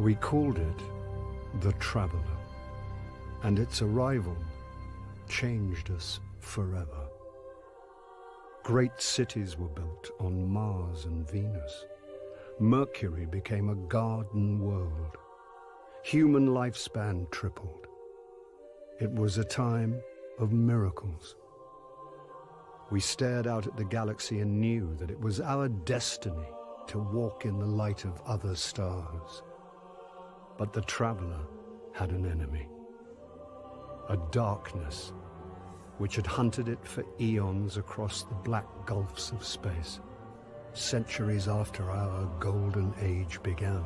We called it the Traveler, and its arrival changed us forever. Great cities were built on Mars and Venus. Mercury became a garden world. Human lifespan tripled. It was a time of miracles. We stared out at the galaxy and knew that it was our destiny to walk in the light of other stars. But the Traveler had an enemy, a darkness which had hunted it for eons across the black gulfs of space. Centuries after our golden age began,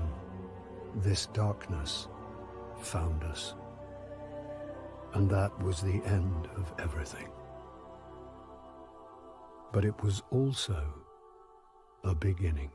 this darkness found us. And that was the end of everything. But it was also a beginning.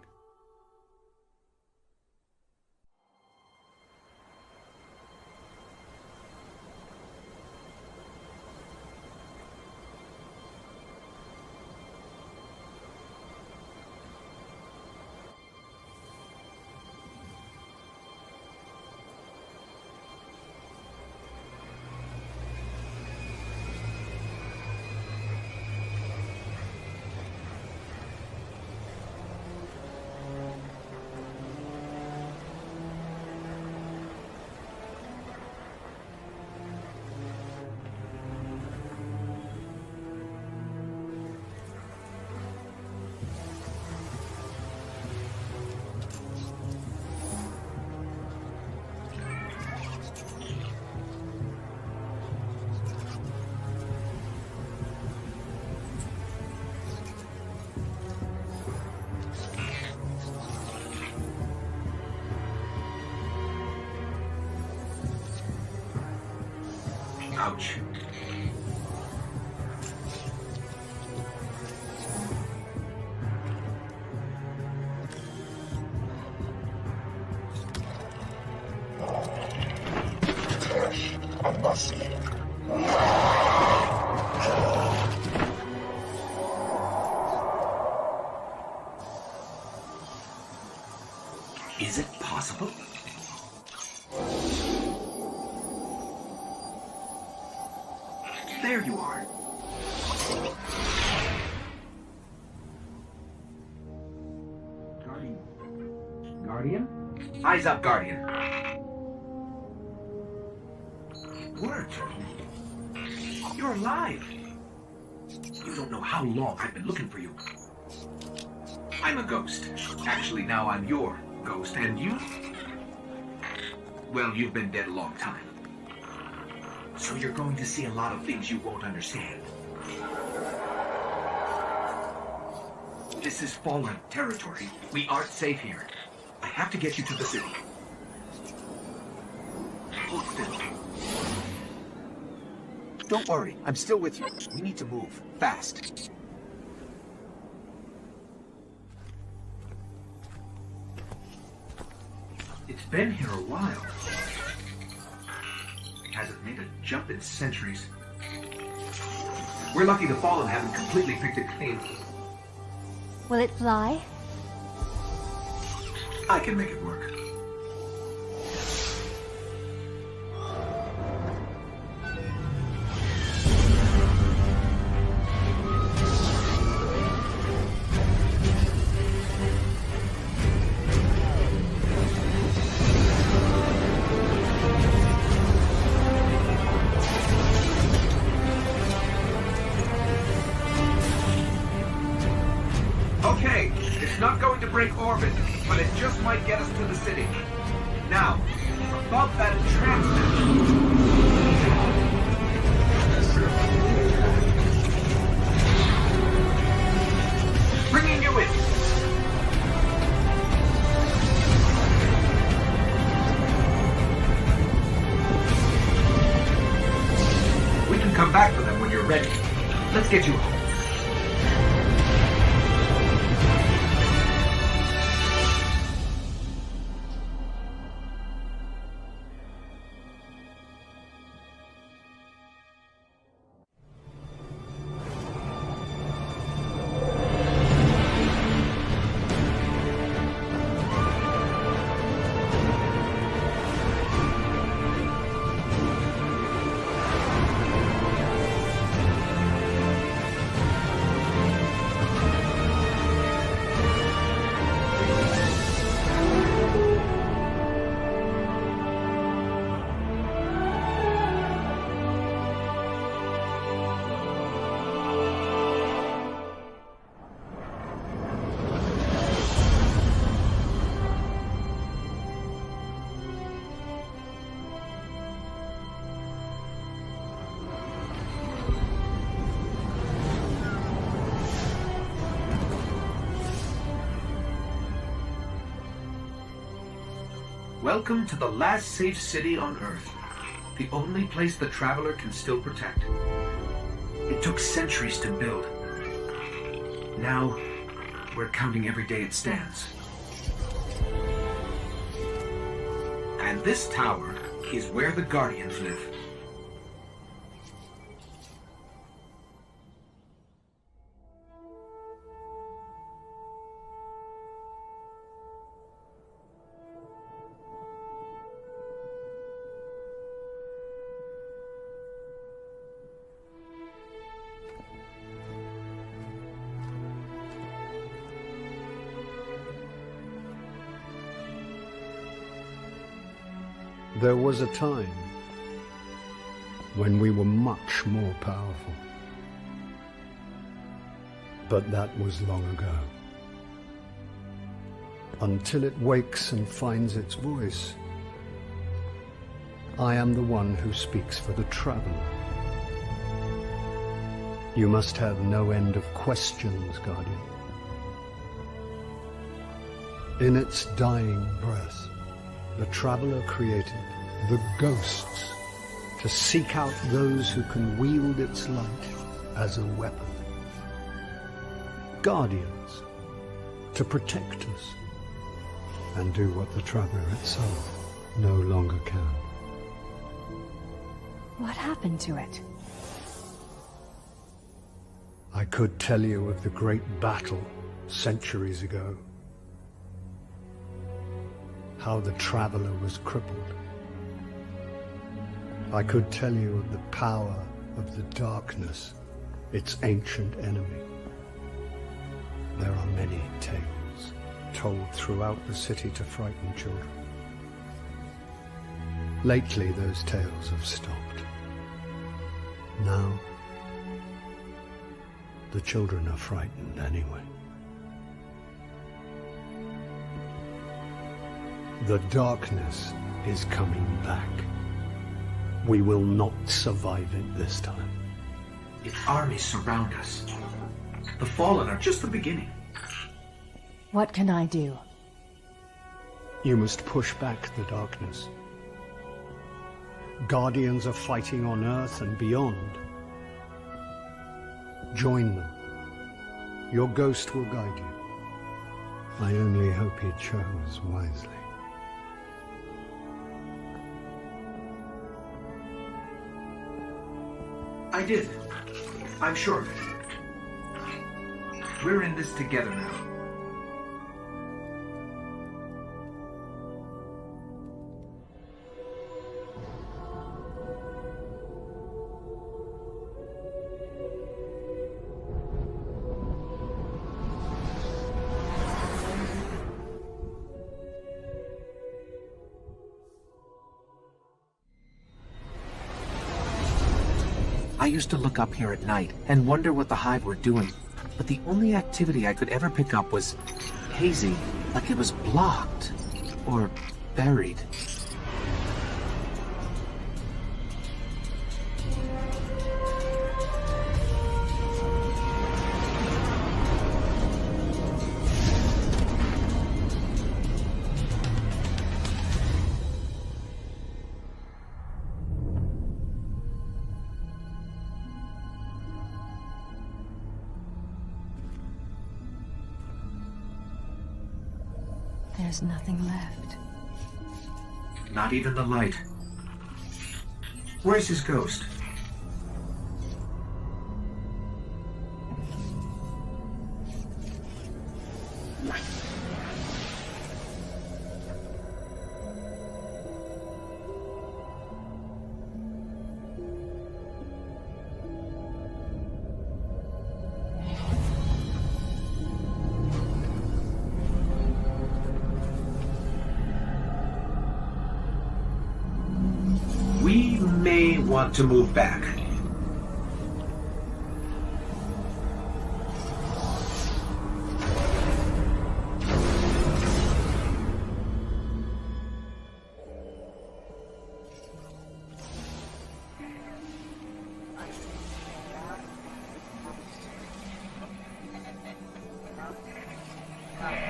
Ouch. Is it possible? There you are. Guardian? Eyes up, Guardian. It worked. You're alive. You don't know how long I've been looking for you. I'm a ghost. Actually, now I'm your ghost, and you? Well, you've been dead a long time. So you're going to see a lot of things you won't understand. This is fallen territory. We aren't safe here. I have to get you to the city. Hold still. Don't worry, I'm still with you. We need to move, fast. It's been here a while. Hasn't made a jump in centuries. We're lucky the Fallen haven't completely picked it clean. Will it fly? I can make it work. Okay, it's not going to break orbit, but it just might get us to the city. Now, above that transmitter. Bringing you in. We can come back for them when you're ready. Let's get you home. Welcome to the last safe city on Earth. The only place the Traveler can still protect. It took centuries to build. Now, we're counting every day it stands. And this tower is where the Guardians live. There was a time when we were much more powerful. But that was long ago. Until it wakes and finds its voice, I am the one who speaks for the Traveler. You must have no end of questions, Guardian. In its dying breath, the Traveler created the ghosts to seek out those who can wield its light as a weapon. Guardians to protect us and do what the Traveler itself no longer can. What happened to it? I could tell you of the great battle centuries ago. How the Traveler was crippled. I could tell you of the power of the darkness, its ancient enemy. There are many tales told throughout the city to frighten children. Lately, those tales have stopped. Now, the children are frightened anyway. The darkness is coming back. We will not survive it this time. Its armies surround us. The Fallen are just the beginning. What can I do? You must push back the darkness. Guardians are fighting on Earth and beyond. Join them. Your ghost will guide you. I only hope he chose wisely. I did. I'm sure of it. We're in this together now. I used to look up here at night and wonder what the Hive were doing, but the only activity I could ever pick up was hazy, like it was blocked or buried. There's nothing left. Not even the light. Where's his ghost? We may want to move back.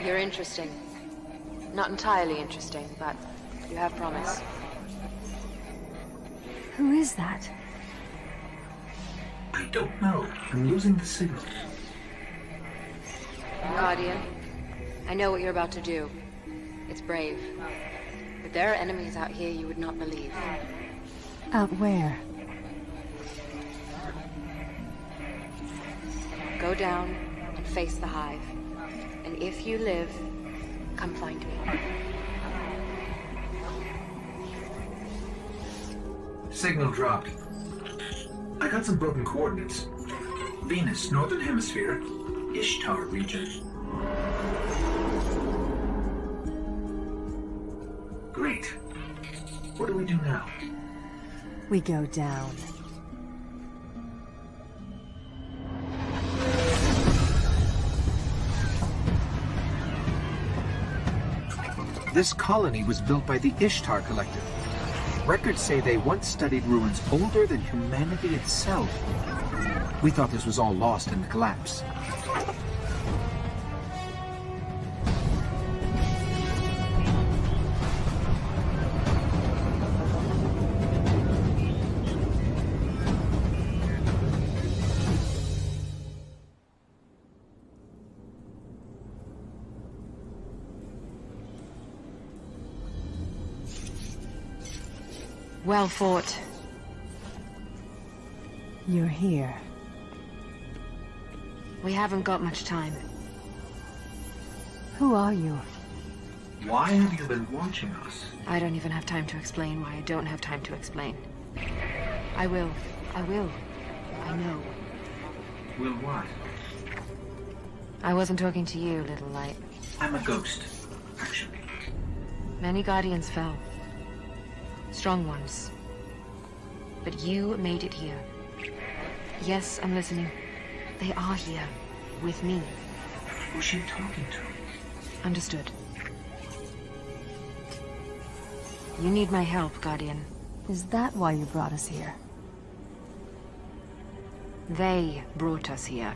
You're interesting. Not entirely interesting, but You have promise. Who is that? I don't know. I'm losing the signal. Guardian, I know what you're about to do. It's brave. But there are enemies out here you would not believe. Out where? Go down and face the hive. And if you live, come find me. Signal dropped. I got some broken coordinates. Venus, Northern Hemisphere, Ishtar region. Great. What do we do now? We go down. This colony was built by the Ishtar Collective. Records say they once studied ruins older than humanity itself. We thought this was all lost in the collapse. Well fought. You're here. We haven't got much time. Who are you? Why have you been watching us? I don't even have time to explain why I don't have time to explain. I will. I will. I know. Will what? I wasn't talking to you, little light. I'm a ghost, actually. Many Guardians fell. Strong ones. But you made it here. Yes, I'm listening. They are here. With me. Who's she talking to? Understood. You need my help, Guardian. Is that why you brought us here? They brought us here.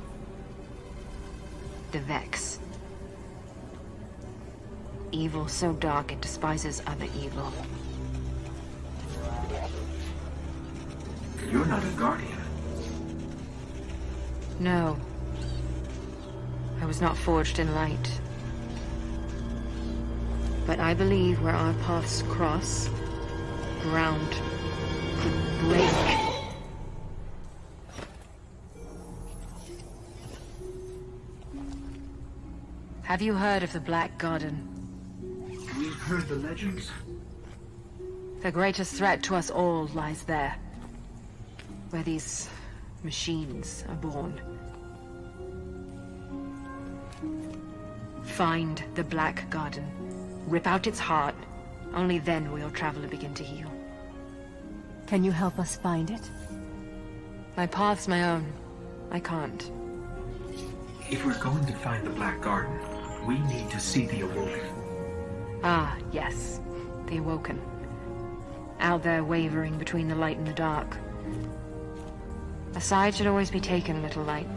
The Vex. Evil so dark it despises other evil. You're not a Guardian. No. I was not forged in light. But I believe where our paths cross, ground could break. Have you heard of the Black Garden? We've heard the legends. The greatest threat to us all lies there. Where these machines are born. Find the Black Garden. Rip out its heart. Only then will your traveler begin to heal. Can you help us find it? My path's my own. I can't. If we're going to find the Black Garden, we need to see the Awoken. Ah, yes. The Awoken. Out there wavering between the light and the dark. A side should always be taken, little light.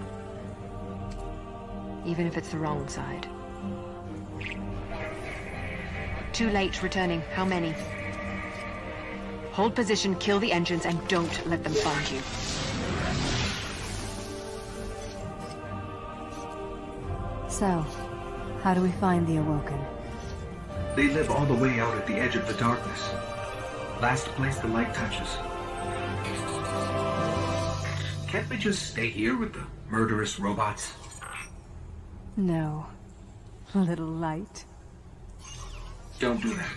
Even if it's the wrong side. Too late returning. How many? Hold position, kill the engines, and don't let them find you. So, how do we find the Awoken? They live all the way out at the edge of the darkness. Last place the light touches. Can't we just stay here with the murderous robots? No. Little light. Don't do that.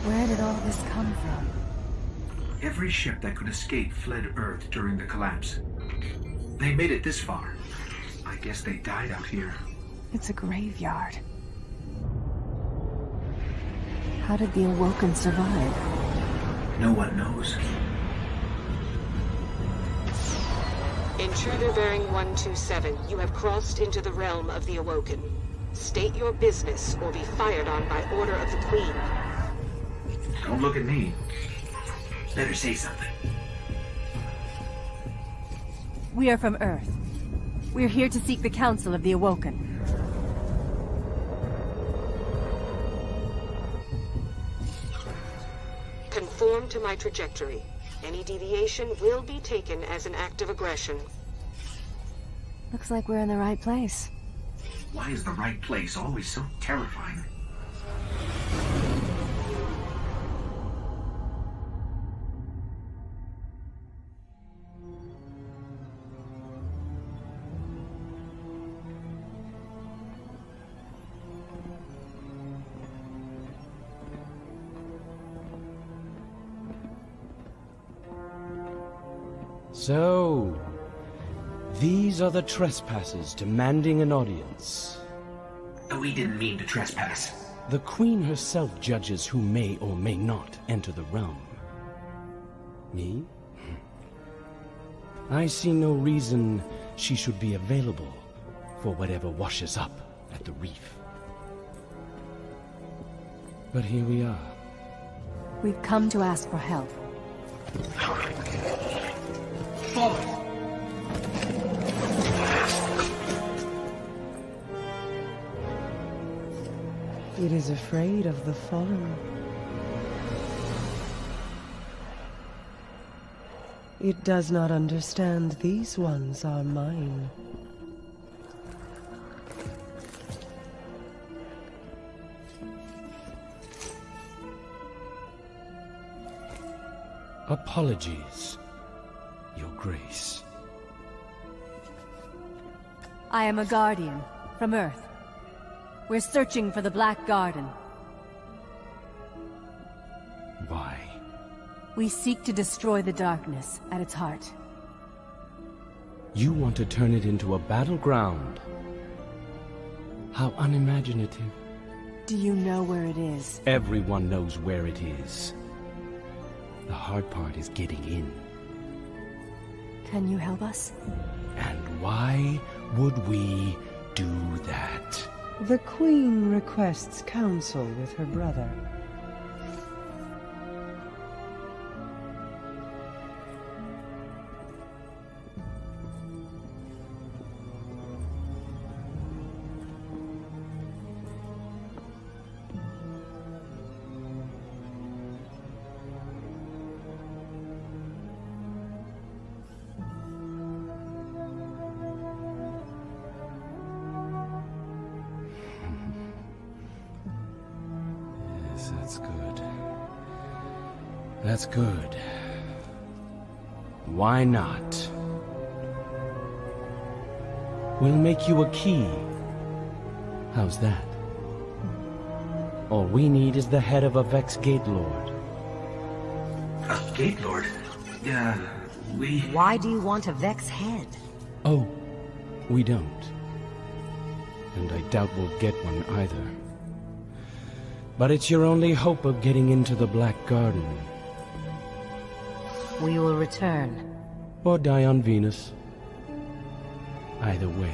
Where did all this come from? Every ship that could escape fled Earth during the collapse. They made it this far. I guess they died out here. It's a graveyard. How did the Awoken survive? No one knows. Intruder bearing 127, you have crossed into the realm of the Awoken. State your business or be fired on by order of the Queen. Don't look at me. Better say something. We are from Earth. We're here to seek the Council of the Awoken. Conform to my trajectory. Any deviation will be taken as an act of aggression. Looks like we're in the right place. Why is the right place always so terrifying? So, these are the trespassers demanding an audience. We didn't mean to trespass. The Queen herself judges who may or may not enter the realm. Me? I see no reason she should be available for whatever washes up at the reef. But here we are. We've come to ask for help. It is afraid of the fallen. It does not understand these ones are mine. Apologies, Your Grace. I am a guardian from Earth. We're searching for the Black Garden. Why? We seek to destroy the darkness at its heart. You want to turn it into a battleground? How unimaginative. Do you know where it is? Everyone knows where it is. The hard part is getting in. Can you help us? And why would we do that? The Queen requests counsel with her brother. That's good. That's good. Why not? We'll make you a key. How's that? All we need is the head of a Vex Gate Lord. A Gate Lord? We... Why do you want a Vex head? Oh, we don't. And I doubt we'll get one either. But it's your only hope of getting into the Black Garden. We will return. Or die on Venus. Either way.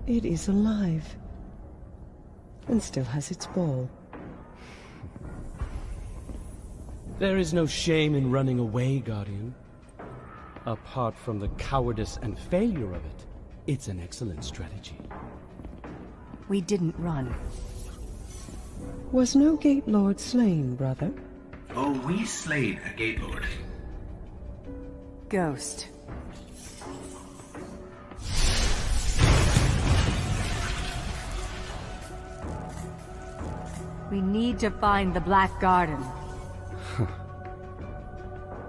It is alive. And still has its ball. There is no shame in running away, Guardian. Apart from the cowardice and failure of it, it's an excellent strategy. We didn't run. Was no Gate Lord slain, brother? Oh, we slayed a Gate Lord. Ghost. We need to find the Black Garden.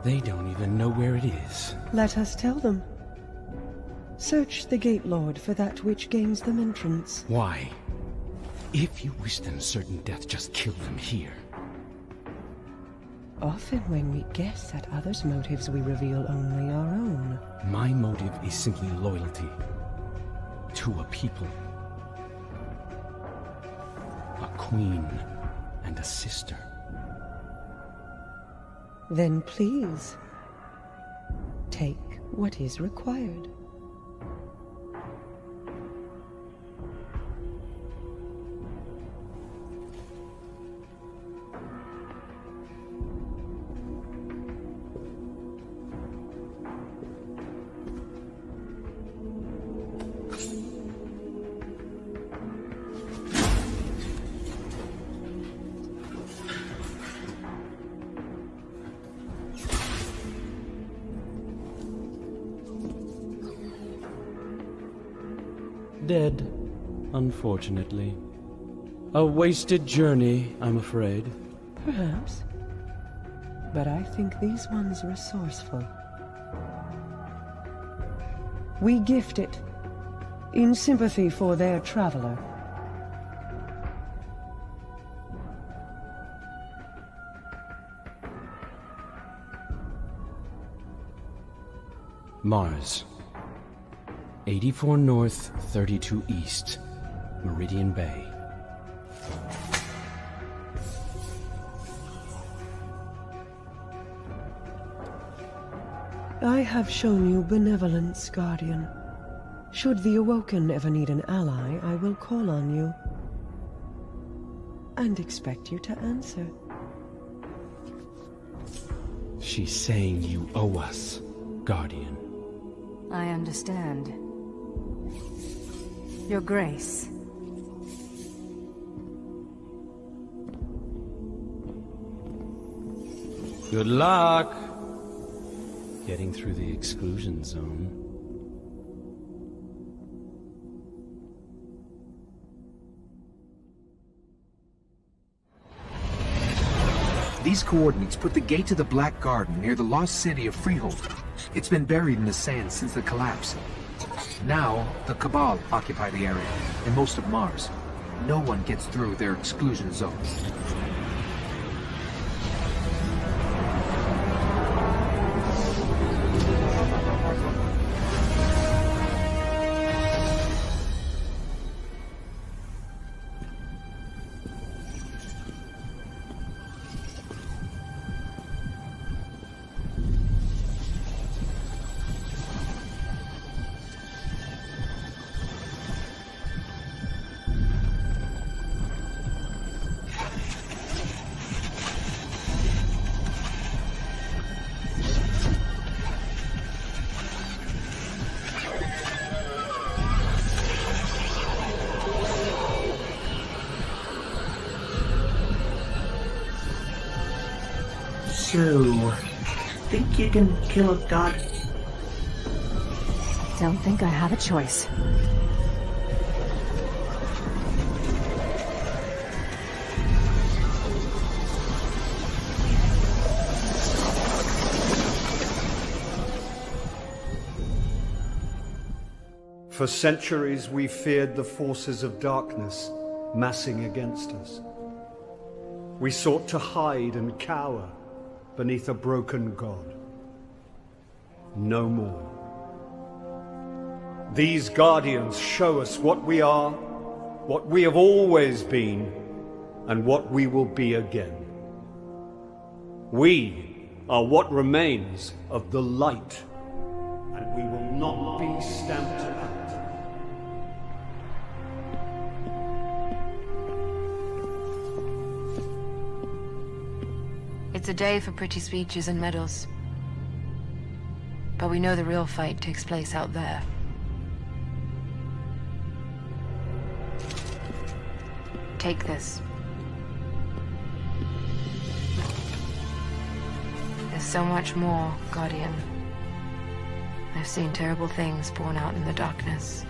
They don't even know where it is. Let us tell them. Search the Gate Lord for that which gains them entrance. Why? If you wish them certain death, just kill them here. Often when we guess at others' motives, we reveal only our own. My motive is simply loyalty to a people. A queen and a sister. Then please, take what is required. Dead, unfortunately. A wasted journey, I'm afraid. Perhaps. But I think these ones resourceful. We gift it, in sympathy for their traveler. Mars. 84 North, 32 East, Meridian Bay. I have shown you benevolence, Guardian. Should the Awoken ever need an ally, I will call on you. And expect you to answer. She's saying you owe us, Guardian. I understand. Your Grace. Good luck getting through the exclusion zone. These coordinates put the gate to the Black Garden near the lost city of Freehold. It's been buried in the sand since the collapse. Now, the Cabal occupy the area, and most of Mars. No one gets through their exclusion zones. So, think you can kill a god? Don't think I have a choice. For centuries we feared the forces of darkness massing against us. We sought to hide and cower beneath a broken god. No more. These guardians show us what we are, what we have always been, and what we will be again. We are what remains of the light, and we will not be stamped out. It's a day for pretty speeches and medals. But we know the real fight takes place out there. Take this. There's so much more, Guardian. I've seen terrible things born out in the darkness.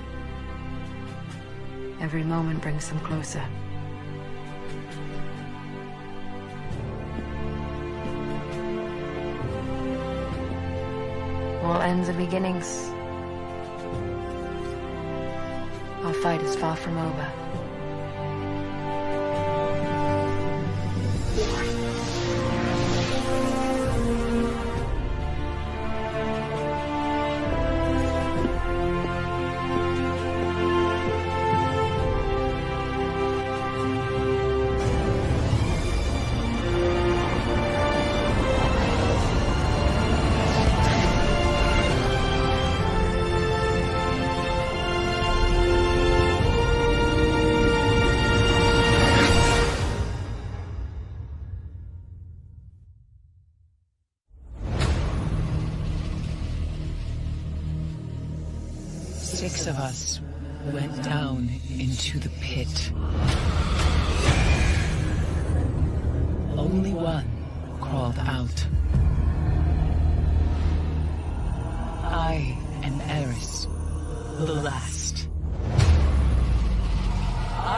Every moment brings them closer. All ends are beginnings. Our fight is far from over. us went down into the pit. Only one crawled out. I am Eris, the last.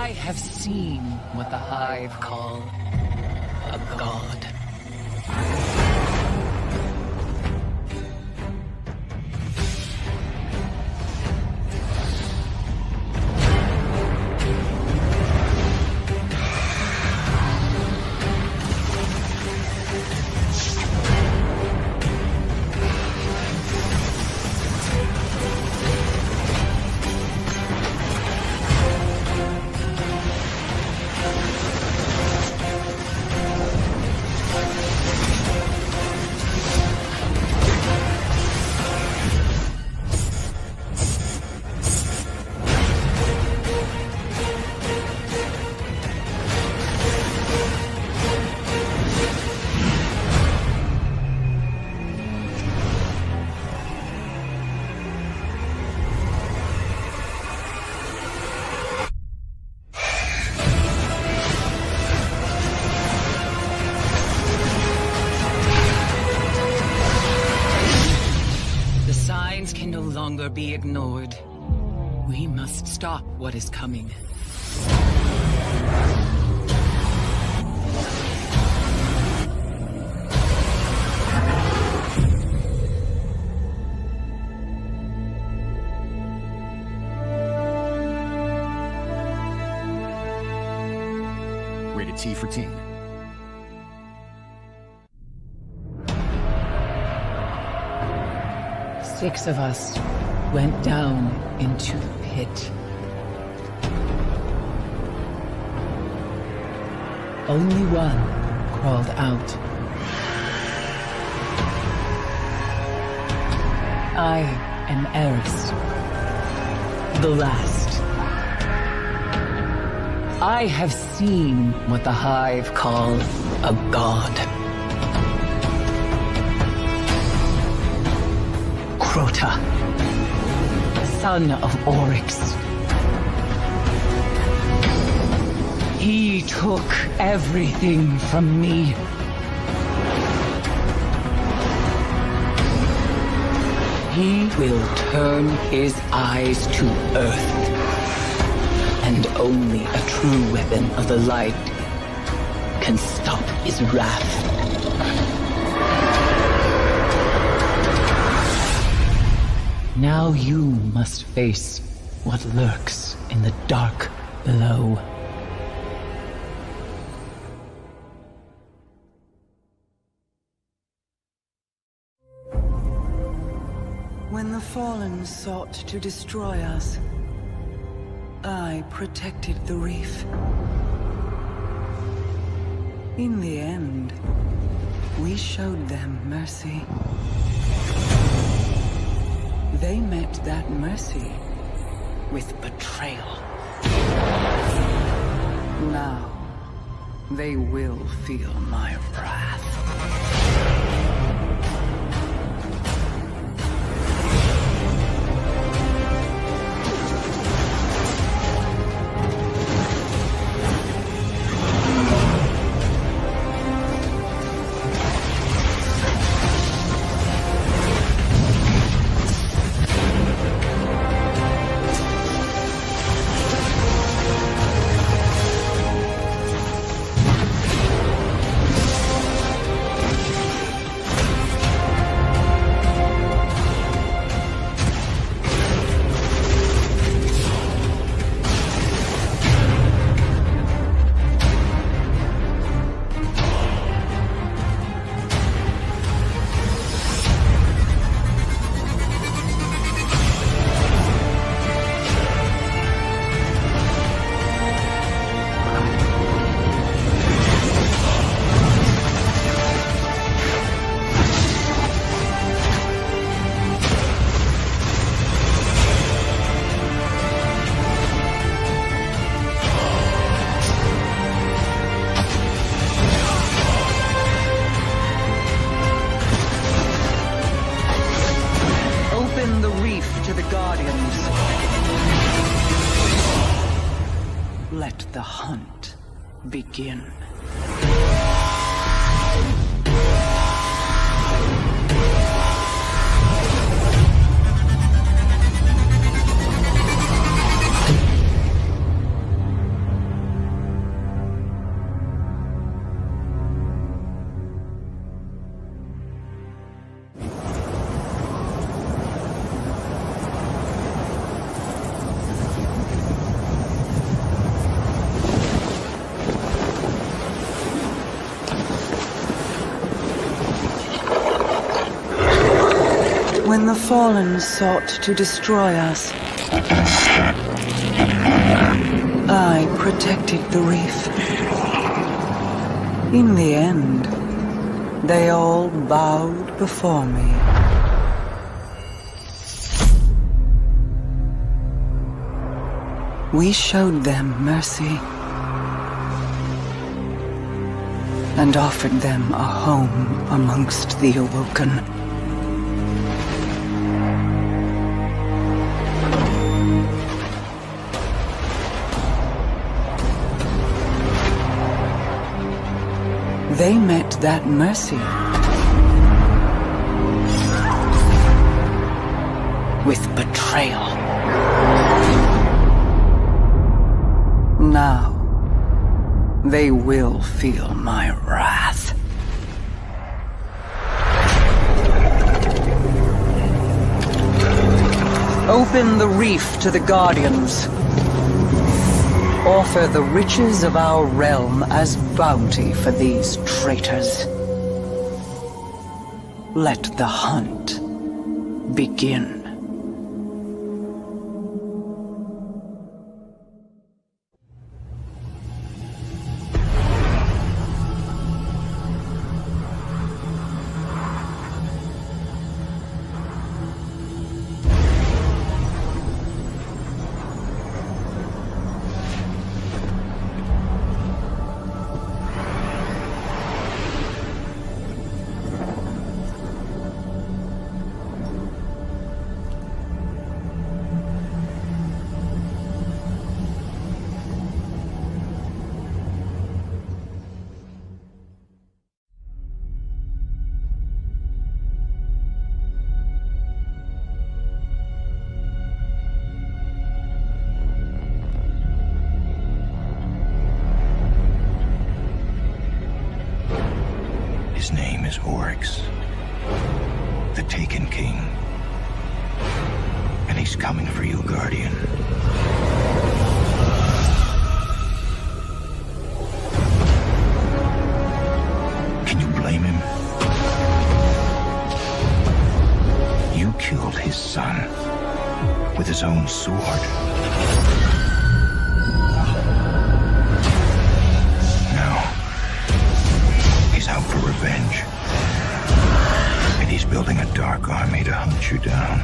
I have seen what the Hive call a god. Be ignored. We must stop what is coming. Rated T for teen. Six of us went down into the pit. Only one crawled out. I am Eris, the last. I have seen what the Hive call a god. Crota, son of Oryx. He took everything from me. He will turn his eyes to Earth. And only a true weapon of the light can stop his wrath. Now you must face what lurks in the dark below. When the Fallen sought to destroy us, I protected the reef. In the end, we showed them mercy. They met that mercy with betrayal. Now, they will feel my wrath. Let the hunt begin. When the Fallen sought to destroy us, I protected the reef. In the end, they all bowed before me. We showed them mercy and offered them a home amongst the Awoken. They met that mercy with betrayal. Now, they will feel my wrath. Open the reef to the Guardians. Offer the riches of our realm as bounty for these traitors. Let the hunt begin. His name is Oryx, the Taken King. And he's coming for you, Guardian. Can you blame him? You killed his son with his own sword. Out for revenge. And he's building a dark army to hunt you down.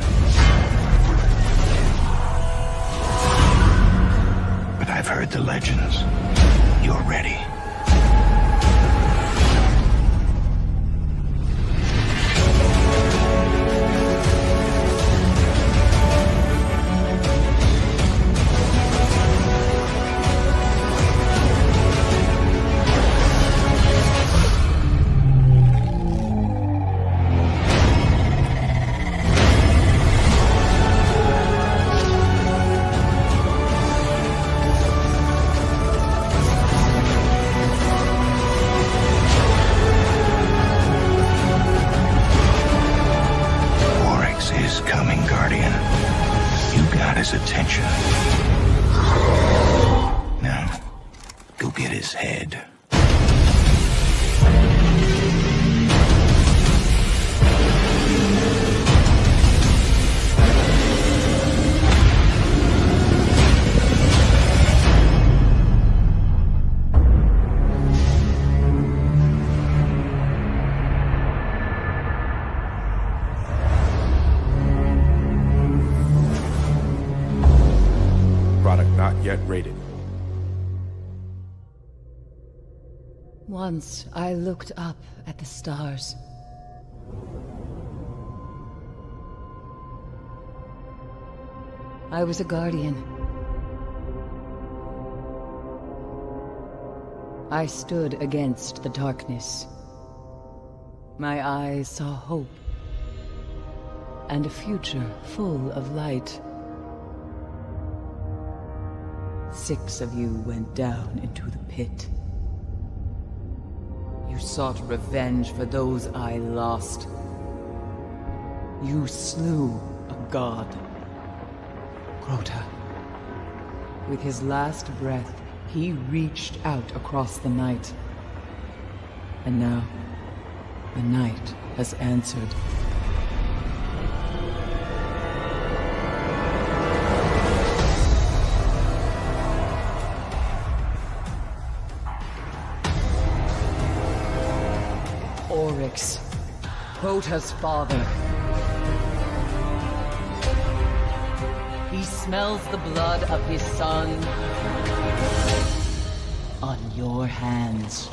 But I've heard the legends. You're ready. Attention. Now, go get his head. Yet rated. Once I looked up at the stars. I was a guardian. I stood against the darkness. My eyes saw hope and a future full of light. 6 of you went down into the pit. You sought revenge for those I lost. You slew a god, Crota. With his last breath, he reached out across the night. And now, the night has answered. Oryx, Crota's father. He smells the blood of his son on your hands.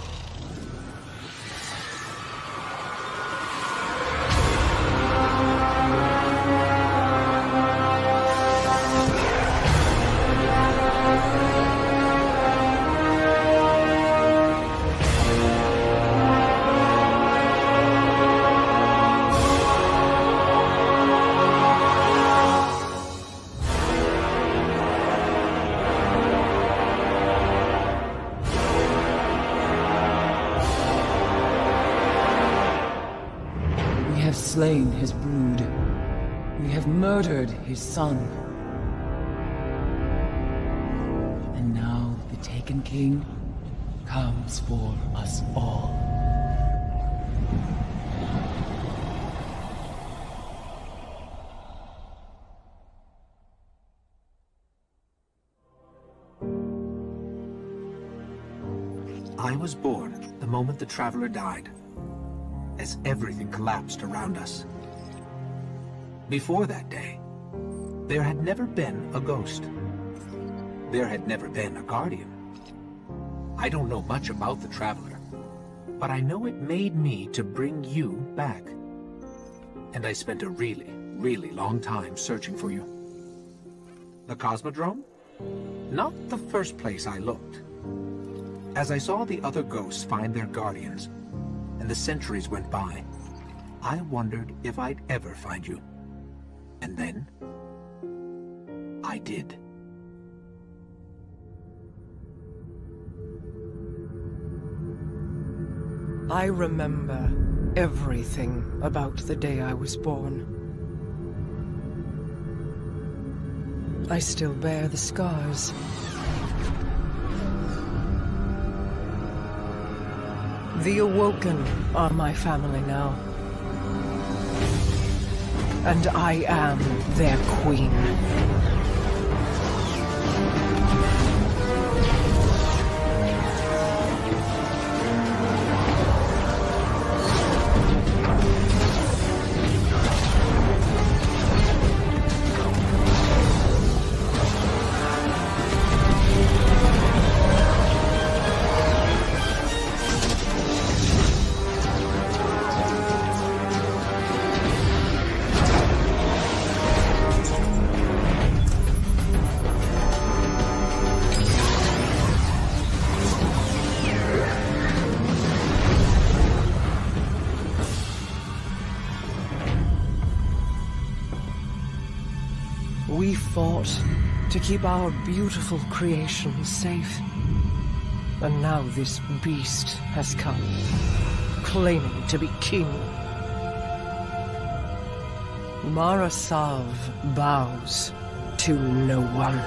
Slain his brood. We have murdered his son. And now the Taken King comes for us all. I was born the moment the Traveler died, as everything collapsed around us. Before that day, there had never been a ghost. There had never been a Guardian. I don't know much about the Traveler, but I know it made me to bring you back. And I spent a really, really long time searching for you. The Cosmodrome? Not the first place I looked. As I saw the other ghosts find their Guardians, and the centuries went by, I wondered if I'd ever find you. And then, I did. I remember everything about the day I was born. I still bear the scars. The Awoken are my family now. And I am their queen. We fought to keep our beautiful creation safe. And now this beast has come, claiming to be king. Marasav bows to no one.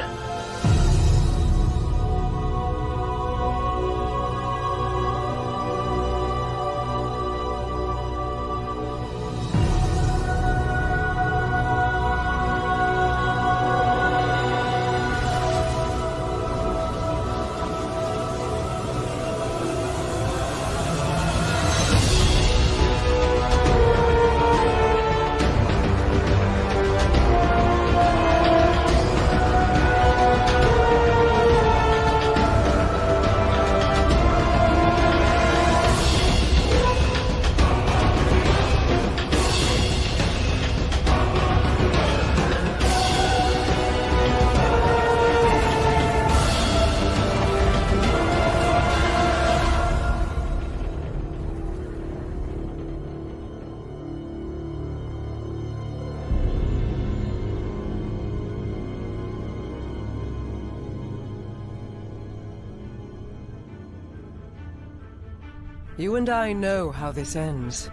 You and I know how this ends.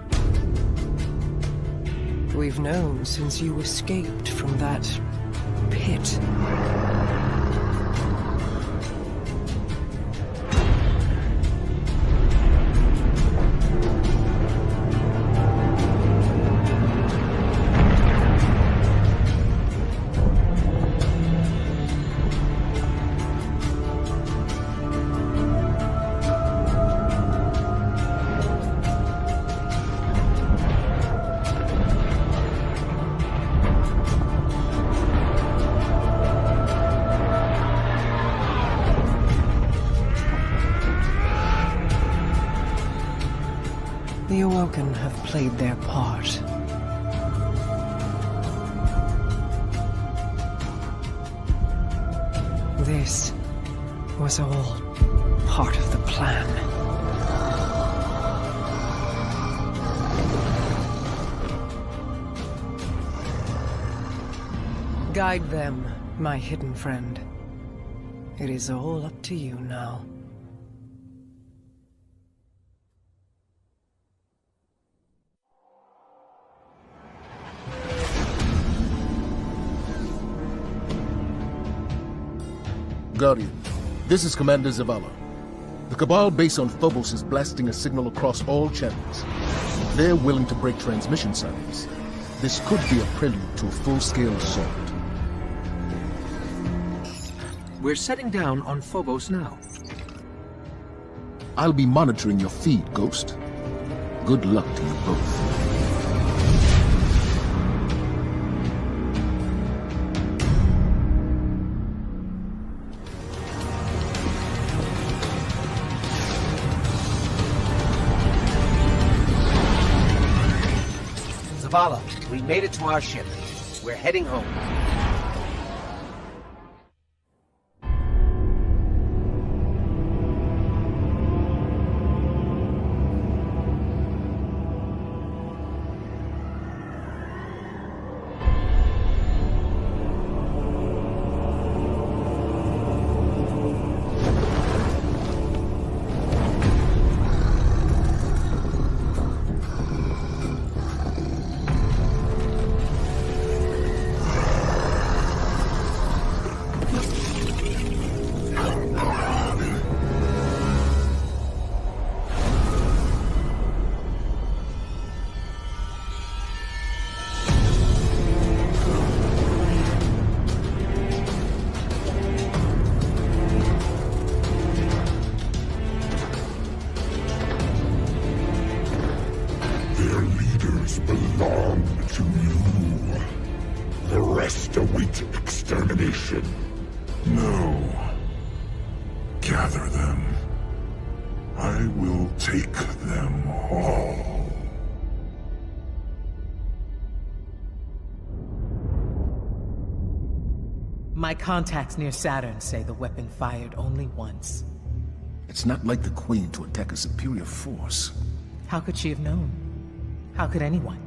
We've known since you escaped from that pit. The Awoken have played their part. This was all part of the plan. Guide them, my hidden friend. It is all up to you now. Guardian, this is Commander Zavala. The Cabal base on Phobos is blasting a signal across all channels. They're willing to break transmission silence. This could be a prelude to a full-scale assault. We're setting down on Phobos now. I'll be monitoring your feed, Ghost. Good luck to you both. Zavala, we made it to our ship. We're heading home. No. Gather them. I will take them all. My contacts near Saturn say the weapon fired only once. It's not like the Queen to attack a superior force. How could she have known? How could anyone?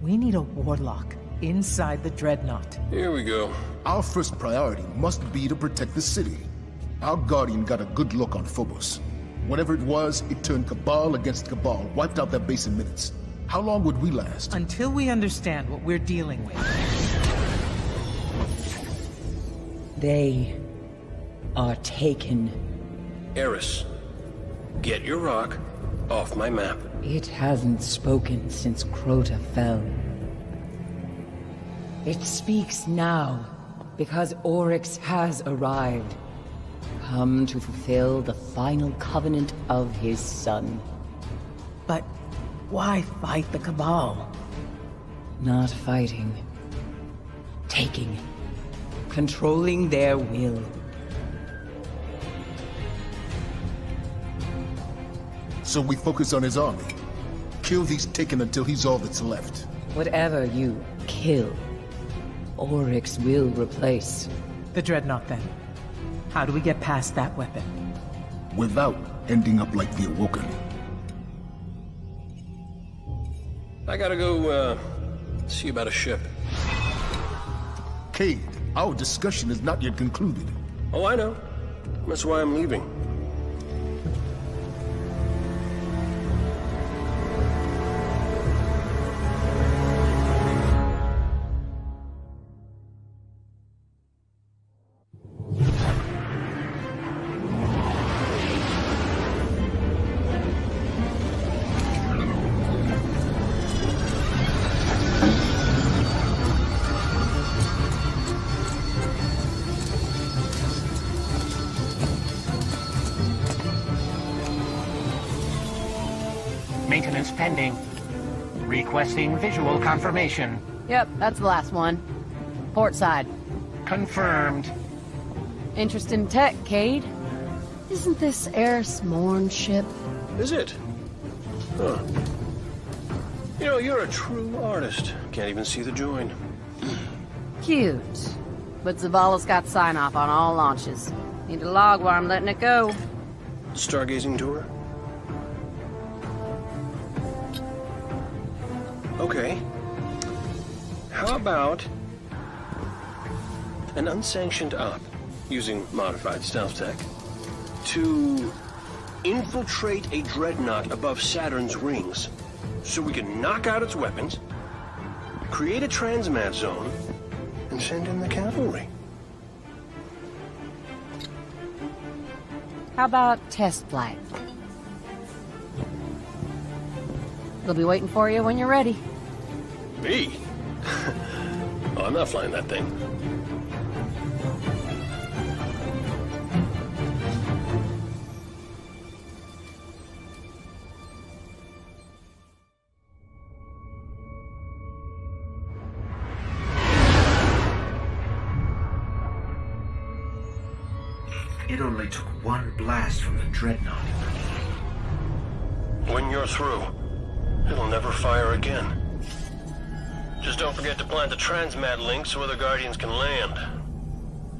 We need a warlock inside the Dreadnought. Here we go. Our first priority must be to protect the city. Our Guardian got a good look on Phobos. Whatever it was, it turned Cabal against Cabal, wiped out that base in minutes. How long would we last? Until we understand what we're dealing with. They are taken. Eris, get your rock off my map. It hasn't spoken since Crota fell. It speaks now, because Oryx has arrived, come to fulfill the final covenant of his son. But why fight the Cabal? Not fighting. Taking. Controlling their will. So we focus on his army. Kill these Taken until he's all that's left. Whatever you kill, Oryx will replace. The Dreadnought, then. How do we get past that weapon? Without ending up like the Awoken. I gotta go, see about a ship. Cade, our discussion is not yet concluded. Oh, I know. That's why I'm leaving. Maintenance pending. Requesting visual confirmation. Yep, that's the last one. Port side. Confirmed. Interest in tech, Cade? Isn't this Eris Morn ship? Is it? Huh. You know, you're a true artist. Can't even see the join. Cute. But Zavala's got sign-off on all launches. Need a log while I'm letting it go. Stargazing tour? Okay. How about an unsanctioned op using modified stealth tech to infiltrate a dreadnought above Saturn's rings so we can knock out its weapons, create a transmat zone, and send in the cavalry? How about test flight? They'll be waiting for you when you're ready. Me? Oh, I'm not flying that thing. It only took one blast from the dreadnought. When you're through, it'll never fire again. Just don't forget to plant the transmat link so other Guardians can land.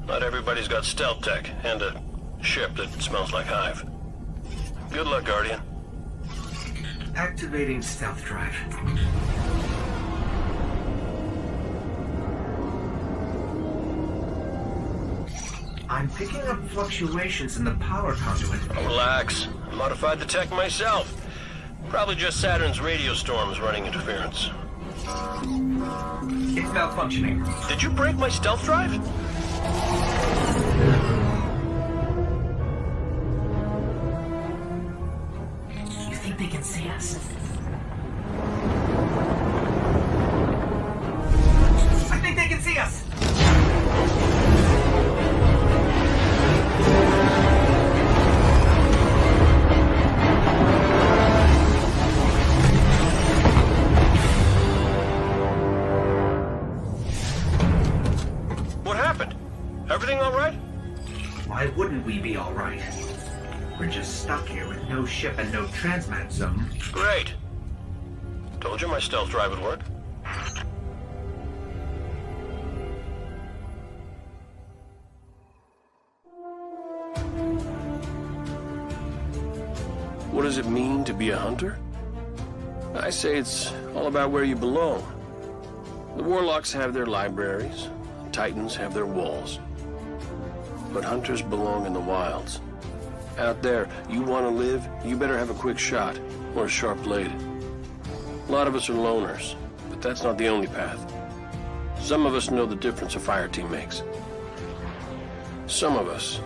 Not everybody's got stealth tech and a ship that smells like hive. Good luck, Guardian. Activating stealth drive. I'm picking up fluctuations in the power conduit. Oh, relax. I modified the tech myself. Probably just Saturn's radio storms running interference. It's malfunctioning. Did you break my stealth drive? You think they can see us? I think they can see us! Everything all right? Why wouldn't we be all right? We're just stuck here with no ship and no transmat zone. Great. Told you my stealth drive would work. What does it mean to be a hunter? I say it's all about where you belong. The warlocks have their libraries. Titans have their walls. But hunters belong in the wilds. Out there, you want to live, you better have a quick shot, or a sharp blade. A lot of us are loners, but that's not the only path. Some of us know the difference a fire team makes. Some of us,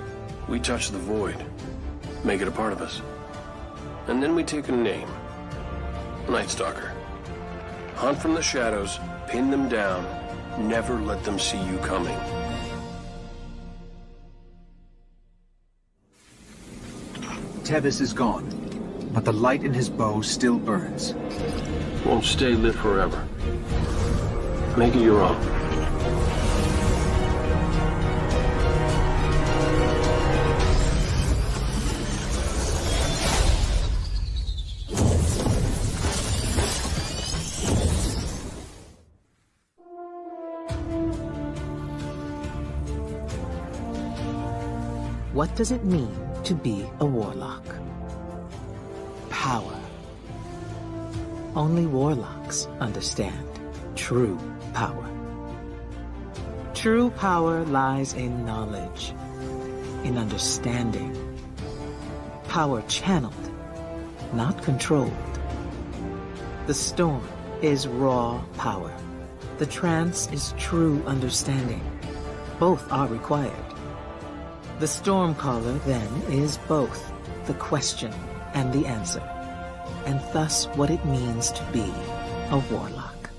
we touch the void, make it a part of us. And then we take a name. Night Stalker. Hunt from the shadows, pin them down, never let them see you coming. Tevis is gone, but the light in his bow still burns. Won't stay lit forever. Make it your own. What does it mean to be a warlock? Power. Only warlocks understand true power. True power lies in knowledge, in understanding. Power channeled, not controlled. The storm is raw power. The trance is true understanding. Both are required. The Stormcaller, then, is both the question and the answer, and thus what it means to be a warlock.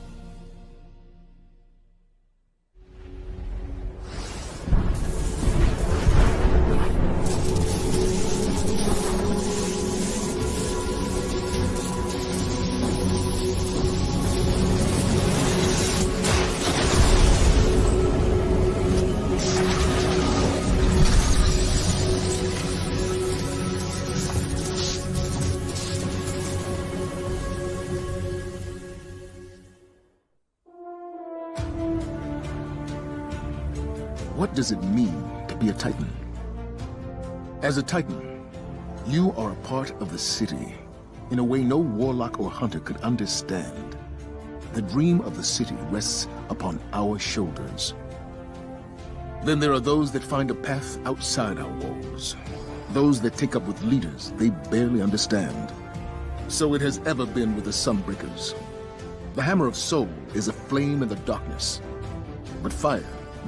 what does it mean to be a Titan? As a Titan, you are a part of the city in a way no warlock or hunter could understand. The dream of the city rests upon our shoulders. Then there are those that find a path outside our walls. Those that take up with leaders they barely understand. So it has ever been with the Sunbreakers. The Hammer of Soul is a flame in the darkness, but fire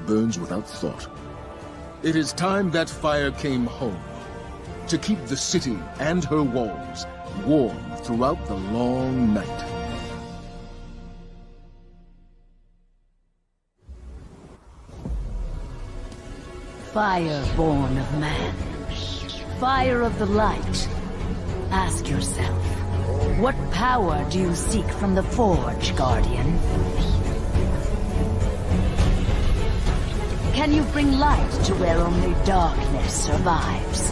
burns without thought. It is time that fire came home, to keep the city and her walls warm throughout the long night. Fire born of man. Fire of the light. Ask yourself, what power do you seek from the Forge, Guardian? Can you bring light to where only darkness survives?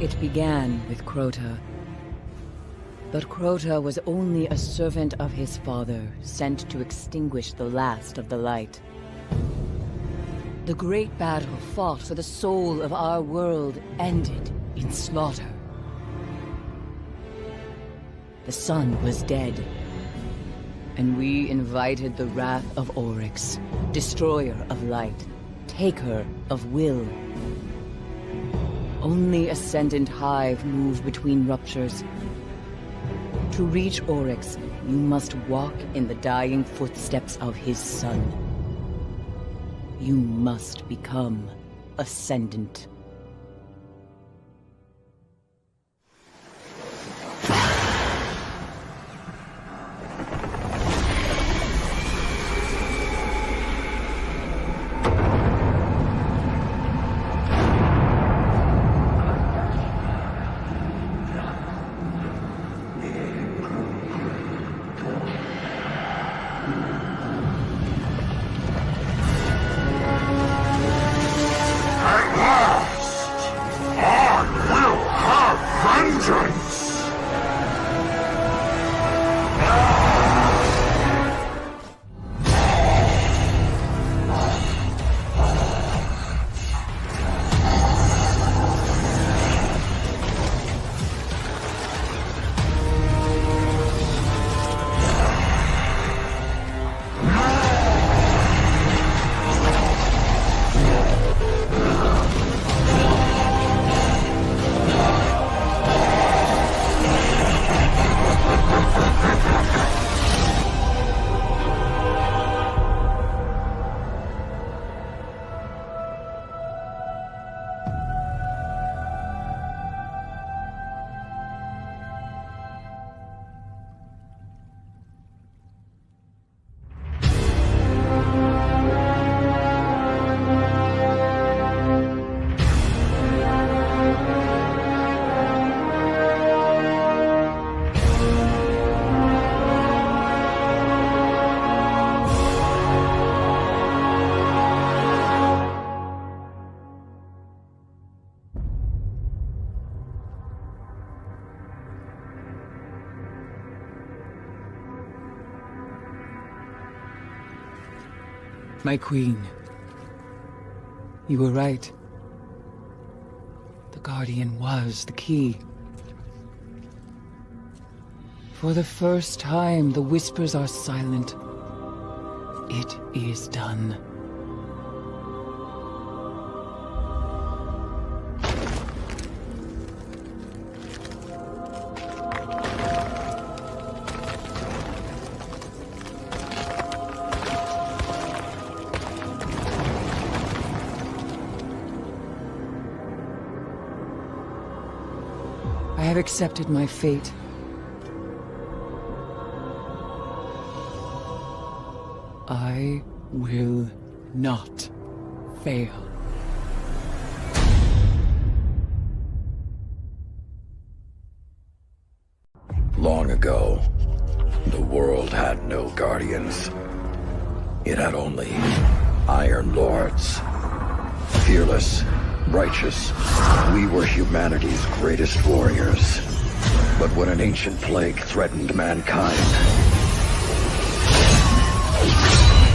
It began with Crota. But Crota was only a servant of his father, sent to extinguish the last of the light. The great battle fought for the soul of our world ended in slaughter. The sun was dead, and we invited the wrath of Oryx, destroyer of light, taker of will. Only Ascendant Hive moved between ruptures. To reach Oryx, you must walk in the dying footsteps of his son. You must become Ascendant. My queen, you were right. The Guardian was the key. For the first time, the whispers are silent. It is done. I have accepted my fate. I will not fail. Long ago, the world had no guardians. It had only Iron Lords. Fearless, righteous. We were humanity's greatest warriors. But when an ancient plague threatened mankind,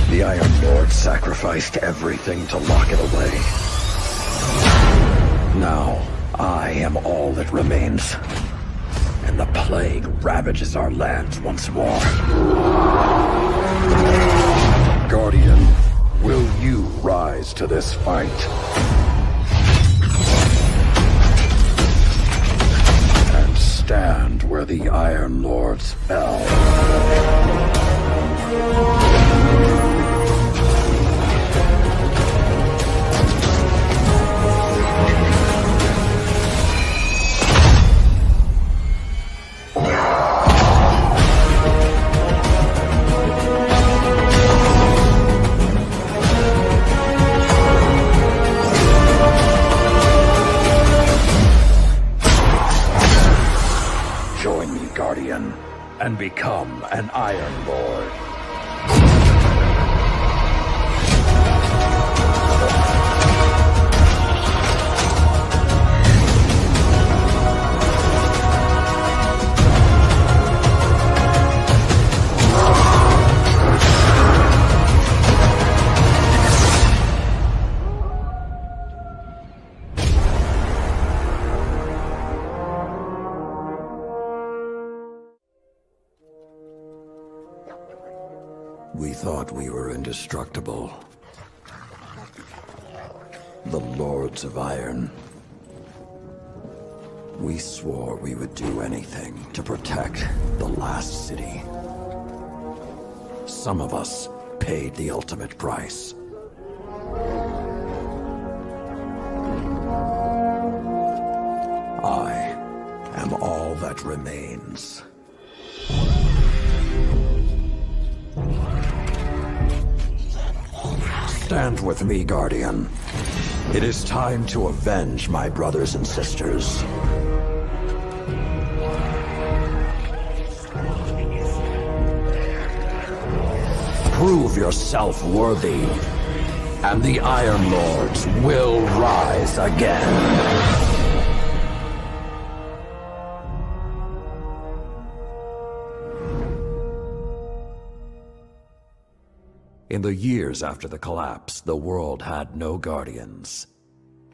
the Iron Lord sacrificed everything to lock it away. Now, I am all that remains. And the plague ravages our lands once more. Guardian, will you rise to this fight? And stand where the Iron Lords fell. And become an Iron Lord. We thought we were indestructible. The Lords of Iron. We swore we would do anything to protect the last city. Some of us paid the ultimate price. I am all that remains. Stand with me, Guardian. It is time to avenge my brothers and sisters. Prove yourself worthy, and the Iron Lords will rise again. In the years after the collapse, the world had no Guardians.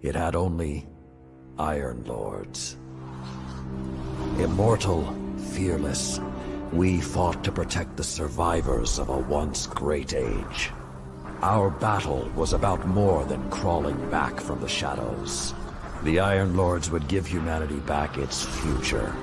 It had only Iron Lords. Immortal, fearless, we fought to protect the survivors of a once great age. Our battle was about more than crawling back from the shadows. The Iron Lords would give humanity back its future.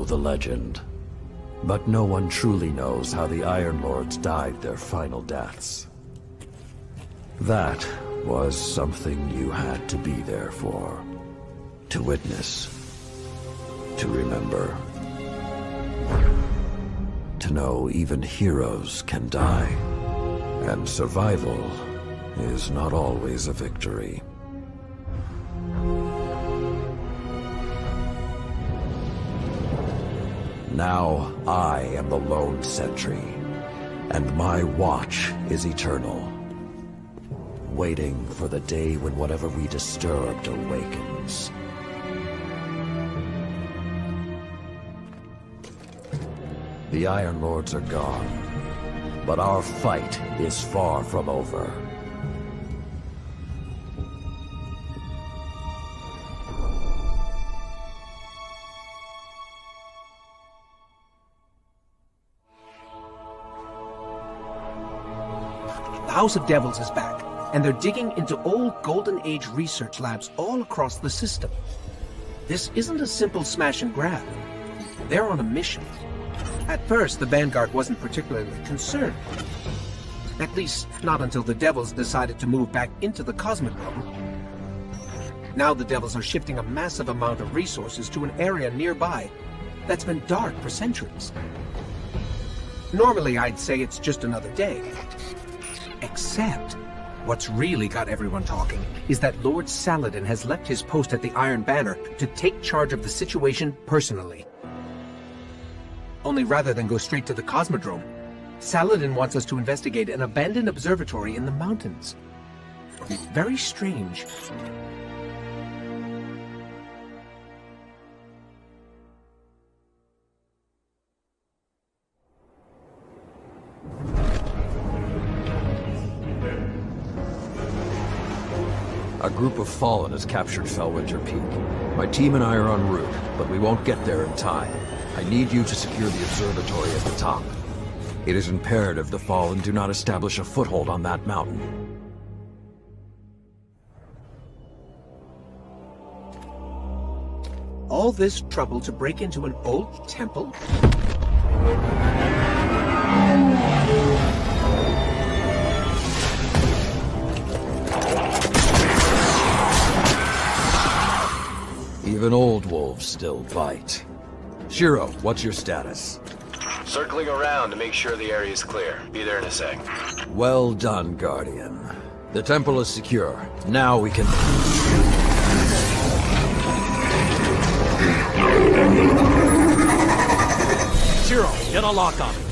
The legend, but no one truly knows how the Iron Lords died their final deaths. That was something you had to be there for, to witness, to remember, to know even heroes can die, and survival is not always a victory. Now I am the lone sentry, And my watch is eternal, waiting for the day when whatever we disturbed awakens. The Iron Lords are gone, but our fight is far from over. The House of Devils is back, and they're digging into old Golden Age research labs all across the system. This isn't a simple smash and grab. They're on a mission. At first, the Vanguard wasn't particularly concerned. At least, not until the Devils decided to move back into the Cosmodrome. Now the Devils are shifting a massive amount of resources to an area nearby that's been dark for centuries. Normally, I'd say it's just another day. Except, what's really got everyone talking is that Lord Saladin has left his post at the Iron Banner to take charge of the situation personally. Only rather than go straight to the Cosmodrome, Saladin wants us to investigate an abandoned observatory in the mountains. Very strange. A group of Fallen has captured Fellwinter Peak. My team and I are en route, but we won't get there in time. I need you to secure the observatory at the top. It is imperative the Fallen do not establish a foothold on that mountain. All this trouble to break into an old temple? Even old wolves still bite. Shiro, what's your status? Circling around to make sure the area is clear. Be there in a sec. Well done, Guardian. The temple is secure. Now we can... Shiro, get a lock on it.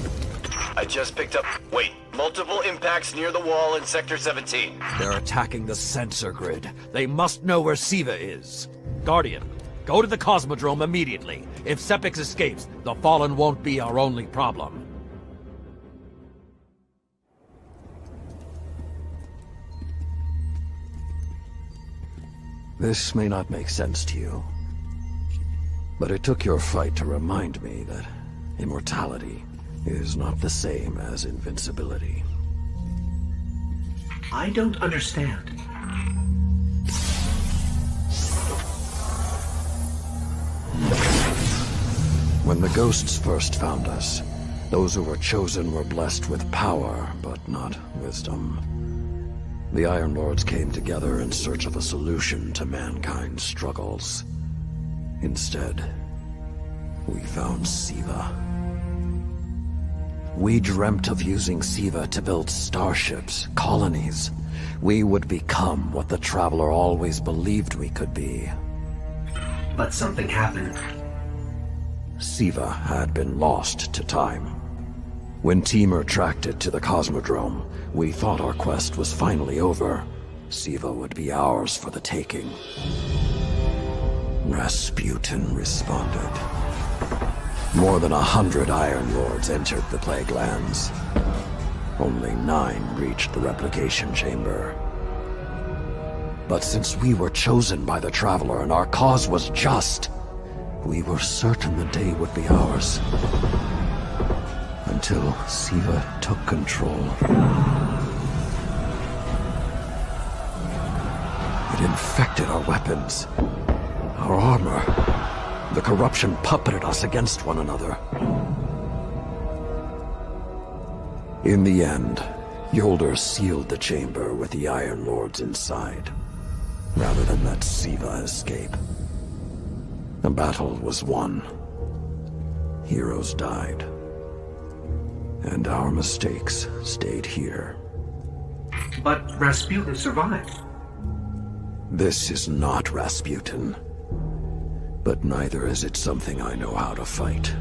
I just picked up... Wait. Multiple impacts near the wall in Sector 17. They're attacking the sensor grid. They must know where Siva is. Guardian, go to the Cosmodrome immediately. If Sepix escapes, the Fallen won't be our only problem. This may not make sense to you, but it took your fight to remind me that immortality is not the same as invincibility. I don't understand. When the ghosts first found us, those who were chosen were blessed with power, but not wisdom. The Iron Lords came together in search of a solution to mankind's struggles. Instead, we found Siva. We dreamt of using Siva to build starships, colonies. We would become what the Traveler always believed we could be. But something happened. Siva had been lost to time. When Temur tracked it to the Cosmodrome, we thought our quest was finally over. Siva would be ours for the taking. Rasputin responded. More than 100 Iron Lords entered the Plague Lands. Only 9 reached the replication chamber. But since we were chosen by the Traveler and our cause was just, we were certain the day would be ours. Until Siva took control. It infected our weapons, our armor. The corruption puppeted us against one another. In the end, Yolder sealed the chamber with the Iron Lords inside, rather than let Siva escape. The battle was won. Heroes died. And our mistakes stayed here. But Rasputin survived. This is not Rasputin. But neither is it something I know how to fight.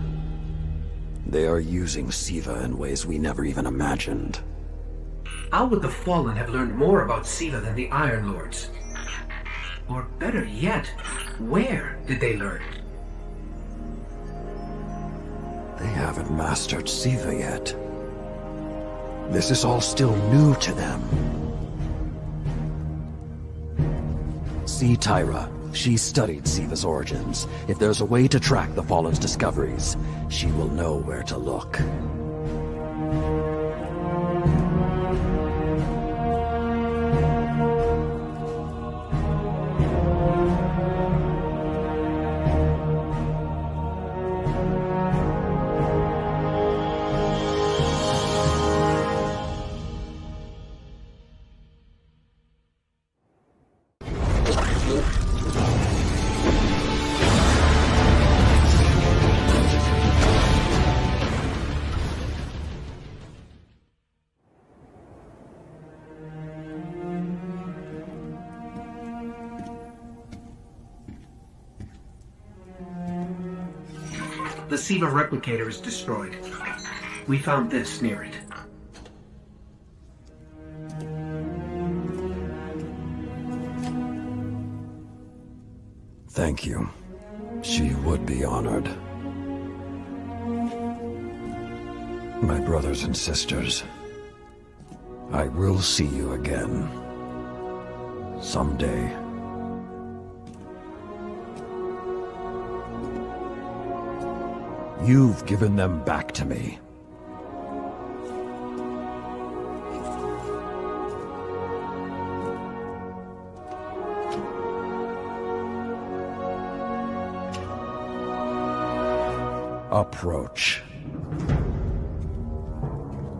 They are using Siva in ways we never even imagined. How would the Fallen have learned more about Siva than the Iron Lords? Or better yet, where did they learn? They haven't mastered Siva yet. This is all still new to them. See Tyra. She studied Siva's origins. If there's a way to track the Fallen's discoveries, she will know where to look. The Siva replicator is destroyed. We found this near it. Thank you. She would be honored. My brothers and sisters, I will see you again. Someday. You've given them back to me. Approach.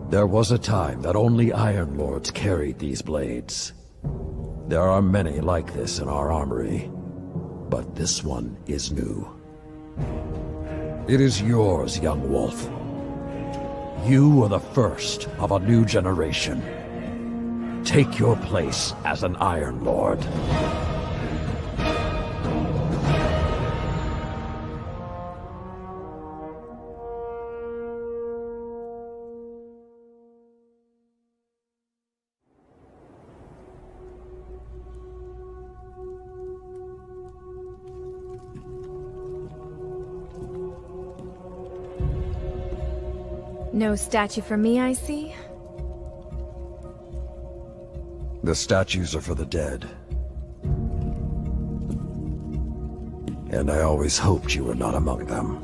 There was a time that only Iron Lords carried these blades. There are many like this in our armory, but this one is new. It is yours, young wolf. You are the first of a new generation. Take your place as an Iron Lord. No statue for me, I see? The statues are for the dead. And I always hoped you were not among them.